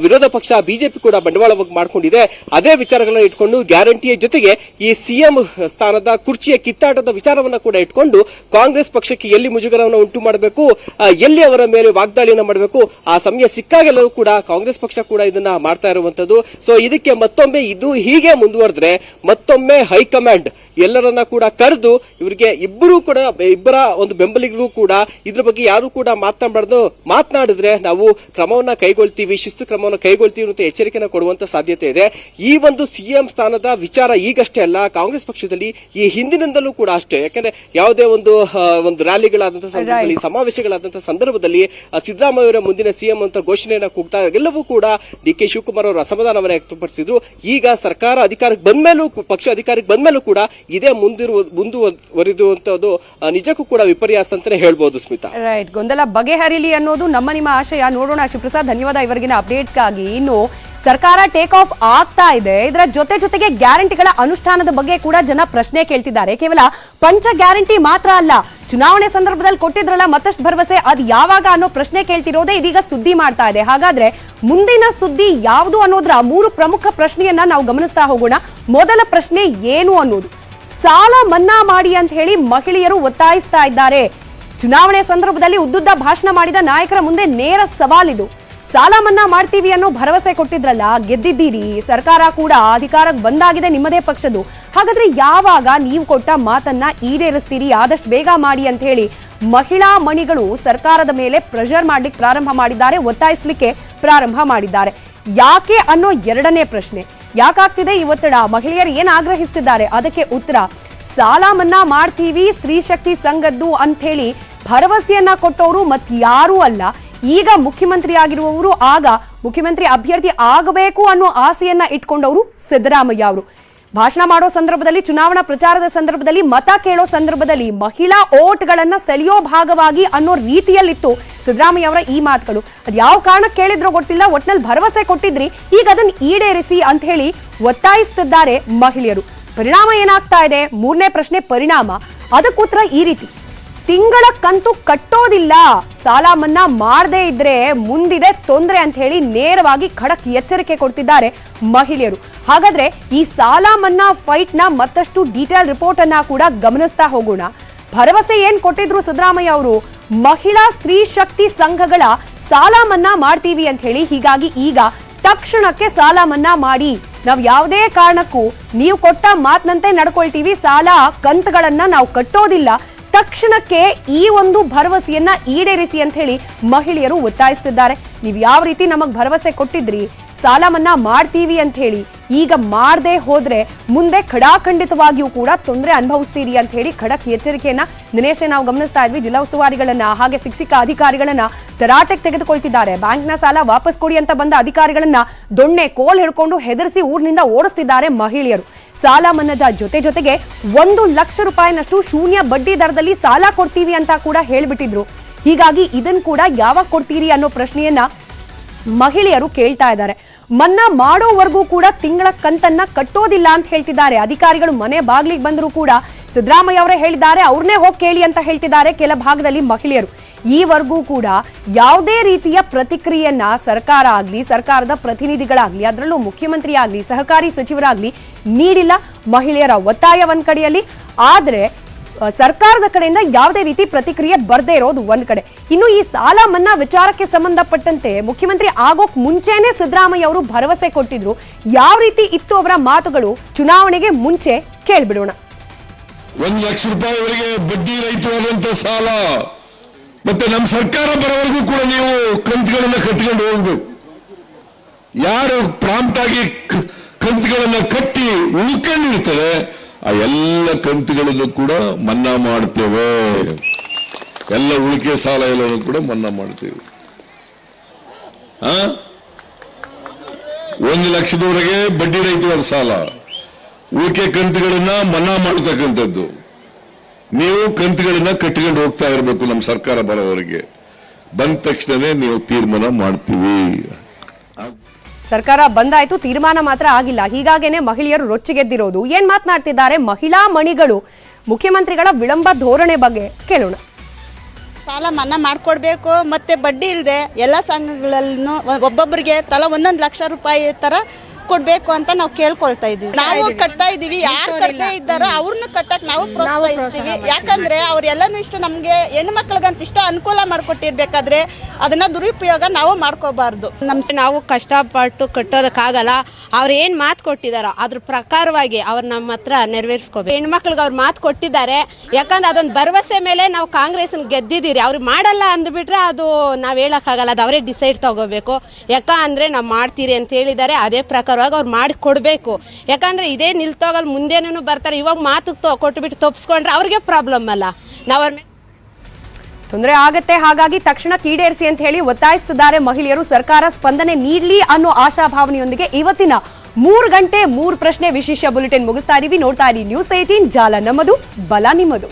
ವಿರೋಧ ಪಕ್ಷ ಬಿಜೆಪಿ ಕೂಡ ಬಂಡವಾಳವಾಗಿ ಮಾಡಿಕೊಂಡಿದೆ. ಅದೇ ವಿಚಾರಗಳನ್ನ ಇಟ್ಕೊಂಡು ಗ್ಯಾರಂಟಿಯ ಜೊತೆಗೆ ಈ ಸಿಎಂ ಸ್ಥಾನದ ಕುರ್ಚಿಯ ಕಿತ್ತಾಟದ ವಿಚಾರವನ್ನ ಕೂಡ ಇಟ್ಕೊಂಡು ಕಾಂಗ್ರೆಸ್ ಪಕ್ಷಕ್ಕೆ ಎಲ್ಲಿ ಮುಜುಗರವನ್ನು ಉಂಟು ಮಾಡಬೇಕು, ಎಲ್ಲಿ ಅವರ ಮೇಲೆ ವಾಗ್ದಾಳಿಯನ್ನು ಮಾಡಬೇಕು, ಆ ಸಮಯ ಸಿಕ್ಕಾಗೆಲ್ಲರೂ ಕೂಡ ಕಾಂಗ್ರೆಸ್ ಪಕ್ಷ ಕೂಡ ಇದನ್ನ ಮಾಡ್ತಾ ಇರುವಂತದ್ದು. ಸೊ ಇದಕ್ಕೆ ಮತ್ತೊಮ್ಮೆ ಇದು ಹೀಗೆ ಮುಂದುವರೆದ್ರೆ ಮತ್ತೊಮ್ಮೆ ಹೈಕಮಾಂಡ್ ಎಲ್ಲರನ್ನ ಕೂಡ ಕರೆದು ಇವರಿಗೆ ಇಬ್ಬರ ಒಂದು ಬೆಂಬಲಿಗರಿಗೂ ಕೂಡ ಇದ್ರ ಬಗ್ಗೆ ಯಾರು ಕೂಡ ಮಾತನಾಡಿದ್ರೆ ನಾವು ಕ್ರಮವನ್ನ ಕೈಗೊಳ್ತೀವಿ, ಶಿಸ್ತು ಕ್ರಮವನ್ನು ಕೈಗೊಳ್ತೀವಿ ಅಂತ ಎಚ್ಚರಿಕೆಯನ್ನು ಕೊಡುವಂತ ಸಾಧ್ಯತೆ ಇದೆ. ಈ ಒಂದು ಸಿಎಂ ಸ್ಥಾನದ ವಿಚಾರ ಈಗಷ್ಟೇ ಅಲ್ಲ, ಕಾಂಗ್ರೆಸ್ ಪಕ್ಷದಲ್ಲಿ ಈ ಹಿಂದಿನಿಂದಲೂ ಕೂಡ ಅಷ್ಟೇ. ಯಾಕಂದ್ರೆ ಯಾವುದೇ ಒಂದು ರ್ಯಾಲಿಗಳಾದಂತಹ ಸಂದರ್ಭದಲ್ಲಿ, ಸಮಾವೇಶಗಳಾದಂತಹ ಸಂದರ್ಭದಲ್ಲಿ ಸಿದ್ದರಾಮಯ್ಯ ಅವರ ಮುಂದಿನ ಸಿಎಂ ಅಂತ ಘೋಷಣೆಯನ್ನು ಕೂಗ್ತಾ ಎಲ್ಲವೂ ಕೂಡ ಡಿ ಕೆ ಶಿವಕುಮಾರ್ ಅವರು ಅಸಮಾಧಾನವನ್ನು ವ್ಯಕ್ತಪಡಿಸಿದ್ರು. ಈಗ ಸರ್ಕಾರ ಅಧಿಕಾರಕ್ಕೆ ಬಂದ್ಮೇಲೂ, ಪಕ್ಷ ಅಧಿಕಾರಕ್ಕೆ ಬಂದ್ಮೇಲೂ ಕೂಡ ಇದೇ ಮುಂದುವರಿದುವಂತದ್ದು ನಿಜಕ್ಕೂ ಕೂಡ ವಿಪರ್ಯಾಸ ಅಂತಾನೆ ಹೇಳ್ಬೋದು. ಸ್ಮಿತಾ, ರೈಟ್, ಗೊಂದಲ ಬಗೆಹರಿಲಿ ಅನ್ನೋದು ನಿಮ್ಮ ಆಶಯ. ನೋಡೋಣ. ಶಿವಪ್ರಸಾದ್, ಧನ್ಯವಾದ ಇವರಿಗಿನ ಅಪ್ಡೇಟ್ಸ್ಗಾಗಿ. ಇನ್ನು ಸರ್ಕಾರ ಟೇಕ್ ಆಫ್ ಆಗ್ತಾ ಇದೆ, ಇದರ ಜೊತೆಗೆ ಗ್ಯಾರಂಟಿಗಳ ಅನುಷ್ಠಾನದ ಬಗ್ಗೆ ಕೂಡ ಜನ ಪ್ರಶ್ನೆ ಕೇಳ್ತಿದ್ದಾರೆ. ಕೇವಲ ಪಂಚ ಗ್ಯಾರಂಟಿ ಮಾತ್ರ ಅಲ್ಲ, ಚುನಾವಣೆ ಸಂದರ್ಭದಲ್ಲಿ ಕೊಟ್ಟಿದ್ರಲ್ಲ ಮತ್ತಷ್ಟು ಭರವಸೆ, ಅದು ಯಾವಾಗ ಅನ್ನೋ ಪ್ರಶ್ನೆ ಕೇಳ್ತಿರೋದೇ ಇದೀಗ ಸುದ್ದಿ ಮಾಡ್ತಾ ಇದೆ. ಹಾಗಾದ್ರೆ ಮುಂದಿನ ಸುದ್ದಿ ಯಾವುದು ಅನ್ನೋದ್ರ 3 ಪ್ರಮುಖ ಪ್ರಶ್ನೆಯನ್ನ ನಾವು ಗಮನಿಸ್ತಾ ಹೋಗೋಣ. ಮೊದಲ ಪ್ರಶ್ನೆ ಏನು ಅನ್ನೋದು, ಸಾಲ ಮನ್ನಾ ಮಾಡಿ ಅಂತ ಹೇಳಿ ಮಹಿಳೆಯರು ಒತ್ತಾಯಿಸ್ತಾ ಇದ್ದಾರೆ. ಚುನಾವಣೆ ಸಂದರ್ಭದಲ್ಲಿ ಉದ್ದುದ್ದ ಭಾಷಣ ಮಾಡಿದ ನಾಯಕರ ಮುಂದೆ ನೇರ ಸವಾಲಿದು. ಸಾಲ ಮನ್ನಾ ಮಾಡ್ತೀವಿ ಅನ್ನೋ ಭರವಸೆ ಕೊಟ್ಟಿದ್ರಲ್ಲ, ಗೆದ್ದಿದ್ದೀರಿ, ಸರ್ಕಾರ ಕೂಡ ಅಧಿಕಾರಕ್ಕೆ ಬಂದಾಗಿದೆ ನಿಮ್ಮದೇ ಪಕ್ಷದ್ದು. ಹಾಗಾದ್ರೆ ಯಾವಾಗ ನೀವು ಕೊಟ್ಟ ಮಾತನ್ನ ಈಡೇರಿಸ್ತೀರಿ, ಆದಷ್ಟು ಬೇಗ ಮಾಡಿ ಅಂತ ಹೇಳಿ ಮಹಿಳಾ ಮಣಿಗಳು ಸರ್ಕಾರದ ಮೇಲೆ ಪ್ರೆಷರ್ ಮಾಡ್ಲಿಕ್ಕೆ ಪ್ರಾರಂಭ ಮಾಡಿದ್ದಾರೆ, ಒತ್ತಾಯಿಸ್ಲಿಕ್ಕೆ ಪ್ರಾರಂಭ ಮಾಡಿದ್ದಾರೆ. ಯಾಕೆ ಅನ್ನೋ ಎರಡನೇ ಪ್ರಶ್ನೆ. ಯಾಕಾಗ್ತಿದೆ ಈ ಒತ್ತಡ, ಮಹಿಳೆಯರು ಏನ್ ಆಗ್ರಹಿಸ್ತಿದ್ದಾರೆ, ಅದಕ್ಕೆ ಉತ್ತರ, ಸಾಲ ಮನ್ನಾ ಮಾಡ್ತೀವಿ ಸ್ತ್ರೀ ಶಕ್ತಿ ಸಂಘದ್ದು ಅಂತ ಹೇಳಿ ಭರವಸೆಯನ್ನ ಕೊಟ್ಟವರು ಮತ್ಯಾರೂ ಅಲ್ಲ, ಈಗ ಮುಖ್ಯಮಂತ್ರಿ ಆಗಿರುವವರು, ಆಗ ಮುಖ್ಯಮಂತ್ರಿ ಅಭ್ಯರ್ಥಿ ಆಗಬೇಕು ಅನ್ನೋ ಆಸೆಯನ್ನ ಇಟ್ಕೊಂಡವರು ಸಿದ್ದರಾಮಯ್ಯ ಅವರು. ಭಾಷಣ ಮಾಡೋ ಸಂದರ್ಭದಲ್ಲಿ, ಚುನಾವಣಾ ಪ್ರಚಾರದ ಸಂದರ್ಭದಲ್ಲಿ, ಮತ ಕೇಳೋ ಸಂದರ್ಭದಲ್ಲಿ ಮಹಿಳಾ ಓಟ್ಗಳನ್ನ ಸೆಳೆಯೋ ಭಾಗವಾಗಿ ಅನ್ನೋ ರೀತಿಯಲ್ಲಿತ್ತು ಸಿದ್ದರಾಮಯ್ಯ ಅವರ ಈ ಮಾತುಗಳು. ಅದು ಯಾವ ಕಾರಣಕ್ಕೆ ಕೇಳಿದ್ರೋ ಗೊತ್ತಿಲ್ಲ, ಒಟ್ನಲ್ಲಿ ಭರವಸೆ ಕೊಟ್ಟಿದ್ರಿ, ಈಗ ಅದನ್ನ ಈಡೇರಿಸಿ ಅಂತ ಹೇಳಿ ಒತ್ತಾಯಿಸುತ್ತಿದ್ದಾರೆ ಮಹಿಳೆಯರು. ಪರಿಣಾಮ ಏನಾಗ್ತಾ ಇದೆ? 3ನೇ ಪ್ರಶ್ನೆ, ಪರಿಣಾಮ. ಅದಕ್ಕೂತ್ರ ಈ ರೀತಿ, ತಿಂಗಳ ಕಂತು ಕಟ್ಟೋದಿಲ್ಲ, ಸಾಲ ಮನ್ನಾ ಮಾಡದೇ ಇದ್ರೆ ಮುಂದಿದೆ ತೊಂದರೆ ಅಂತ ಹೇಳಿ ನೇರವಾಗಿ ಖಡಕ್ ಎಚ್ಚರಿಕೆ ಕೊಡ್ತಿದ್ದಾರೆ ಮಹಿಳೆಯರು. ಹಾಗಾದ್ರೆ ಈ ಸಾಲ ಮನ್ನಾ ಫೈಟ್ ನ ಮತ್ತಷ್ಟು ಡೀಟೇಲ್ ರಿಪೋರ್ಟ್ ಅನ್ನ ಕೂಡ ಗಮನಿಸ್ತಾ ಹೋಗೋಣ. ಭರವಸೆ ಏನ್ ಕೊಟ್ಟಿದ್ರು ಸಿದ್ದರಾಮಯ್ಯ ಅವರು, ಮಹಿಳಾ ಸ್ತ್ರೀ ಶಕ್ತಿ ಸಂಘಗಳ ಸಾಲ ಮನ್ನಾ ಮಾಡ್ತೀವಿ ಅಂತ ಹೇಳಿ. ಹೀಗಾಗಿ ಈಗ ತಕ್ಷಣಕ್ಕೆ ಸಾಲ ಮನ್ನಾ ಮಾಡಿ, ನಾವು ಯಾವುದೇ ಕಾರಣಕ್ಕೂ ನೀವು ಕೊಟ್ಟ ಮಾತಿನಂತೆ ನಡ್ಕೊಳ್ತೀವಿ, ಸಾಲ ಕಂತುಗಳನ್ನ ನಾವು ಕಟ್ಟೋದಿಲ್ಲ, ತಕ್ಷಣಕ್ಕೆ ಈ ಒಂದು ಭರವಸೆಯನ್ನ ಈಡೇರಿಸಿ ಅಂತ ಹೇಳಿ ಮಹಿಳೆಯರು ಒತ್ತಾಯಿಸುತ್ತಿದ್ದಾರೆ. ನೀವು ಯಾವ ರೀತಿ ನಮಗ್ ಭರವಸೆ ಕೊಟ್ಟಿದ್ರಿ, ಸಾಲ ಮನ್ನಾ ಮಾಡ್ತೀವಿ ಅಂತ ಹೇಳಿ ಈಗ ಮಾಡದೆ ಹೋದ್ರೆ ಮುಂದೆ ಖಡಾಖಂಡಿತವಾಗಿಯೂ ಕೂಡ ತೊಂದರೆ ಅನುಭವಿಸ್ತೀರಿ ಅಂತ ಹೇಳಿ ಖಡಕ್ ಎಚ್ಚರಿಕೆಯನ್ನ ದಿನೇಶ್ ನಾವು ಗಮನಿಸ್ತಾ ಇದ್ವಿ. ಜಿಲ್ಲಾ ಉಸ್ತುವಾರಿಗಳನ್ನ ಹಾಗೆ ಶಿಕ್ಷಕ ಅಧಿಕಾರಿಗಳನ್ನ ತರಾಟೆಗೆ ತೆಗೆದುಕೊಳ್ತಿದ್ದಾರೆ. ಬ್ಯಾಂಕ್ನ ಸಾಲ ವಾಪಸ್ ಕೊಡಿ ಅಂತ ಬಂದ ಅಧಿಕಾರಿಗಳನ್ನ ದೊಣ್ಣೆ ಕೋಲ್ ಹಿಡ್ಕೊಂಡು ಹೆದರಿಸಿ ಊರಿನಿಂದ ಓಡಿಸ್ತಿದ್ದಾರೆ ಮಹಿಳೆಯರು. ಸಾಲ ಮನ್ನಾದ ಜೊತೆಗೆ 1 ಲಕ್ಷ ರೂಪಾಯಿನಷ್ಟು ಶೂನ್ಯ ಬಡ್ಡಿ ದರದಲ್ಲಿ ಸಾಲ ಕೊಡ್ತೀವಿ ಅಂತ ಕೂಡ ಹೇಳ್ಬಿಟ್ಟಿದ್ರು. ಹೀಗಾಗಿ ಇದನ್ ಕೂಡ ಯಾವಾಗ ಕೊಡ್ತೀರಿ ಅನ್ನೋ ಪ್ರಶ್ನೆಯನ್ನ ಮಹಿಳೆಯರು ಕೇಳ್ತಾ ಇದ್ದಾರೆ. ಮನ್ನಾ ಮಾಡೋವರೆಗೂ ಕೂಡ ತಿಂಗಳ ಕಂತನ್ನ ಕಟ್ಟೋದಿಲ್ಲ ಅಂತ ಹೇಳ್ತಿದ್ದಾರೆ. ಅಧಿಕಾರಿಗಳು ಮನೆ ಬಾಗ್ಲಿಗೆ ಬಂದರೂ ಕೂಡ ಸಿದ್ದರಾಮಯ್ಯ ಅವರೇ ಹೇಳಿದ್ದಾರೆ, ಅವ್ರನ್ನೇ ಹೋಗಿ ಕೇಳಿ ಅಂತ ಹೇಳ್ತಿದ್ದಾರೆ ಕೆಲ ಭಾಗದಲ್ಲಿ ಮಹಿಳೆಯರು. ಈವರೆಗೂ ಕೂಡ ಯಾವುದೇ ರೀತಿಯ ಪ್ರತಿಕ್ರಿಯೆಯನ್ನ ಸರ್ಕಾರ ಆಗ್ಲಿ, ಸರ್ಕಾರದ ಪ್ರತಿನಿಧಿಗಳಾಗ್ಲಿ, ಅದರಲ್ಲೂ ಮುಖ್ಯಮಂತ್ರಿ ಆಗ್ಲಿ, ಸಹಕಾರಿ ಸಚಿವರಾಗ್ಲಿ ನೀಡಿಲ್ಲ. ಮಹಿಳೆಯರ ಒತ್ತಾಯ ಒಂದ್ ಕಡೆಯಲ್ಲಿ, ಆದ್ರೆ ಸರ್ಕಾರದ ಕಡೆಯಿಂದ ಯಾವುದೇ ರೀತಿ ಪ್ರತಿಕ್ರಿಯೆ ಬರ್ದೇ ಇರೋದು ಒಂದ್ ಕಡೆ. ಇನ್ನು ಈ ಸಾಲ ಮನ್ನಾ ವಿಚಾರಕ್ಕೆ ಸಂಬಂಧಪಟ್ಟಂತೆ ಮುಖ್ಯಮಂತ್ರಿ ಆಗೋಕ್ ಮುಂಚೆನೆ ಸಿದ್ದರಾಮಯ್ಯ ಅವರು ಭರವಸೆ ಕೊಟ್ಟಿದ್ರು. ಯಾವ ರೀತಿ ಇತ್ತು ಅವರ ಮಾತುಗಳು, ಚುನಾವಣೆಗೆ ಮುಂಚೆ ಕೇಳ್ಬಿಡೋಣ. 1 ಲಕ್ಷ ರೂಪಾಯಿವರೆಗೆ ಬಡ್ಡಿ ರಹಿತವಾದಂತ ಸಾಲ, ಮತ್ತೆ ನಮ್ಮ ಸರ್ಕಾರ ಬರೋವರೆಗೂ ಕೂಡ ನೀವು ಕಂತುಗಳನ್ನ ಕಟ್ಟಿಕೊಂಡು ಹೋಗ್ಬೇಕು. ಯಾರು ಪ್ರಾಂಪ್ಟ್ ಆಗಿ ಕಂತುಗಳನ್ನ ಕಟ್ಟಿ ಉಳ್ಕೊಂಡಿರ್ತಾರೆ ಆ ಎಲ್ಲ ಕಂತುಗಳನ್ನು ಕೂಡ ಮನ್ನಾ ಮಾಡ್ತೇವೆ. ಎಲ್ಲ ಉಳಿಕೆ ಸಾಲ ಎಲ್ಲನೂ ಕೂಡ ಮನ್ನಾ ಮಾಡ್ತೇವೆ. 1 ಲಕ್ಷದವರೆಗೆ ಬಡ್ಡಿ ರಹಿತವಾದ ಸಾಲ, ಉಳಿಕೆ ಕಂತುಗಳನ್ನ ಮನ್ನಾ ಮಾಡತಕ್ಕಂಥದ್ದು. ನೀವು ಕಂತುಗಳನ್ನ ಕಟ್ಟಿಕೊಂಡು ಹೋಗ್ತಾ ಇರಬೇಕು. ನಮ್ಮ ಸರ್ಕಾರ ಬರೋವರೆಗೆ ಬಂದ ತಕ್ಷಣನೇ ನೀವು ತೀರ್ಮಾನ ಮಾಡ್ತೀವಿ. ಸರ್ಕಾರ ಬಂದಾಯ್ತು, ತೀರ್ಮಾನ ಮಾತ್ರ ಆಗಿಲ್ಲ. ಹೀಗಾಗೇನೆ ಮಹಿಳೆಯರು ರೊಚ್ಚಿಗೆದ್ದಿರೋದು. ಏನ್ ಮಾತನಾಡ್ತಿದ್ದಾರೆ ಮಹಿಳಾ ಮಣಿಗಳು ಮುಖ್ಯಮಂತ್ರಿಗಳ ವಿಳಂಬ ಧೋರಣೆ ಬಗ್ಗೆ ಕೇಳೋಣ. ಸಾಲ ಮನ್ನಾ ಮಾಡ್ಕೊಡ್ಬೇಕು, ಮತ್ತೆ ಬಡ್ಡಿ ಇಲ್ಲದೆ ಎಲ್ಲ ಸಂಘಗಳಲ್ಲೂ ಒಬ್ಬೊಬ್ಬರಿಗೆ ತಲಾ 1 ಲಕ್ಷ ರೂಪಾಯಿ ತರ ಕೊಡ್ಬೇಕು ಅಂತ ನಾವು ಕೇಳ್ಕೊಳ್ತಾ ಇದೀವಿ. ನಾವು ಕಟ್ತಾ ಇದೀವಿ, ಯಾರು ಕಟ್ಟದೇ ಇದ್ದಾರೋ ಅವ್ರನ್ನ ಕಟ್ಟಕ್ ನಾವು ಪ್ರೋತ್ಸಾಹಿಸ್ತೀವಿ. ಯಾಕಂದ್ರೆ ಅವ್ರೆಲ್ಲನೂ ಇಷ್ಟು ನಮ್ಗೆ ಹೆಣ್ಣು ಮಕ್ಳಿಗಂತ ಇಷ್ಟು ಅನುಕೂಲ ಮಾಡ್ಕೊಟ್ಟಿರ್ಬೇಕಾದ್ರೆ ಅದನ್ನ ದುರುಪಯೋಗ ನಾವು ಮಾಡ್ಕೋಬಾರ್ದು. ನಾವು ಕಷ್ಟಪಟ್ಟು ಕಟ್ಟೋದಕ್ಕಾಗಲ್ಲ. ಅವ್ರು ಏನ್ ಮಾತು ಕೊಟ್ಟಿದಾರೋ ಅದ್ರ ಪ್ರಕಾರವಾಗಿ ಅವ್ರು ನಮ್ಮ ಹತ್ರ ನೆರವೇರಿಸ್ಕೋಬೇಕು. ಹೆಣ್ಮಕ್ಳಿಗೆ ಅವ್ರು ಮಾತು ಕೊಟ್ಟಿದ್ದಾರೆ. ಯಾಕಂದ್ರೆ ಅದೊಂದು ಭರವಸೆ ಮೇಲೆ ನಾವು ಕಾಂಗ್ರೆಸ್ ಗೆದ್ದಿದ್ದೀರಿ. ಅವ್ರು ಮಾಡಲ್ಲ ಅಂದ್ಬಿಟ್ರೆ ಅದು ನಾವ್ ಹೇಳಕ್ಕಾಗಲ್ಲ, ಅದು ಅವರೇ ಡಿಸೈಡ್ ತಗೋಬೇಕು. ಯಾಕಂದ್ರೆ ನಾವು ಮಾಡ್ತೀರಿ ಅಂತ ಹೇಳಿದ್ದಾರೆ, ಅದೇ ಪ್ರಕಾರವಾಗಿ ಅವ್ರು ಮಾಡಿ ಕೊಡ್ಬೇಕು. ಯಾಕಂದ್ರೆ ಇದೇ ನಿಲ್ತೋಗಲ್ ಮುಂದೇನೂ ಬರ್ತಾರೆ. ಇವಾಗ ಮಾತು ಕೊಟ್ಟುಬಿಟ್ಟು ತಪ್ಪಿಸ್ಕೊಂಡ್ರೆ ಅವ್ರಿಗೆ ಪ್ರಾಬ್ಲಮ್ ಅಲ್ಲ. ನಾವು ಅವ್ರ ತೊಂದರೆ ಆಗತ್ತೆ, ಹಾಗಾಗಿ ತಕ್ಷಣ ಈಡೇರಿಸಿ ಅಂತ ಹೇಳಿ ಒತ್ತಾಯಿಸುತ್ತಿದ್ದಾರೆ ಮಹಿಳೆಯರು. ಸರ್ಕಾರ ಸ್ಪಂದನೆ ನೀಡಲಿ ಅನ್ನೋ ಆಶಾಭಾವನೆಯೊಂದಿಗೆ ಇವತ್ತಿನ 3 ಗಂಟೆ 3 ಪ್ರಶ್ನೆ ವಿಶೇಷ ಬುಲೆಟಿನ್ ಮುಗಿಸ್ತಾ ಇದೀವಿ. ನೋಡ್ತಾ ಇರಿ ನ್ಯೂಸ್ 18, ಜಾಲ ನಮ್ಮದು, ಬಲ ನಿಮ್ಮದು.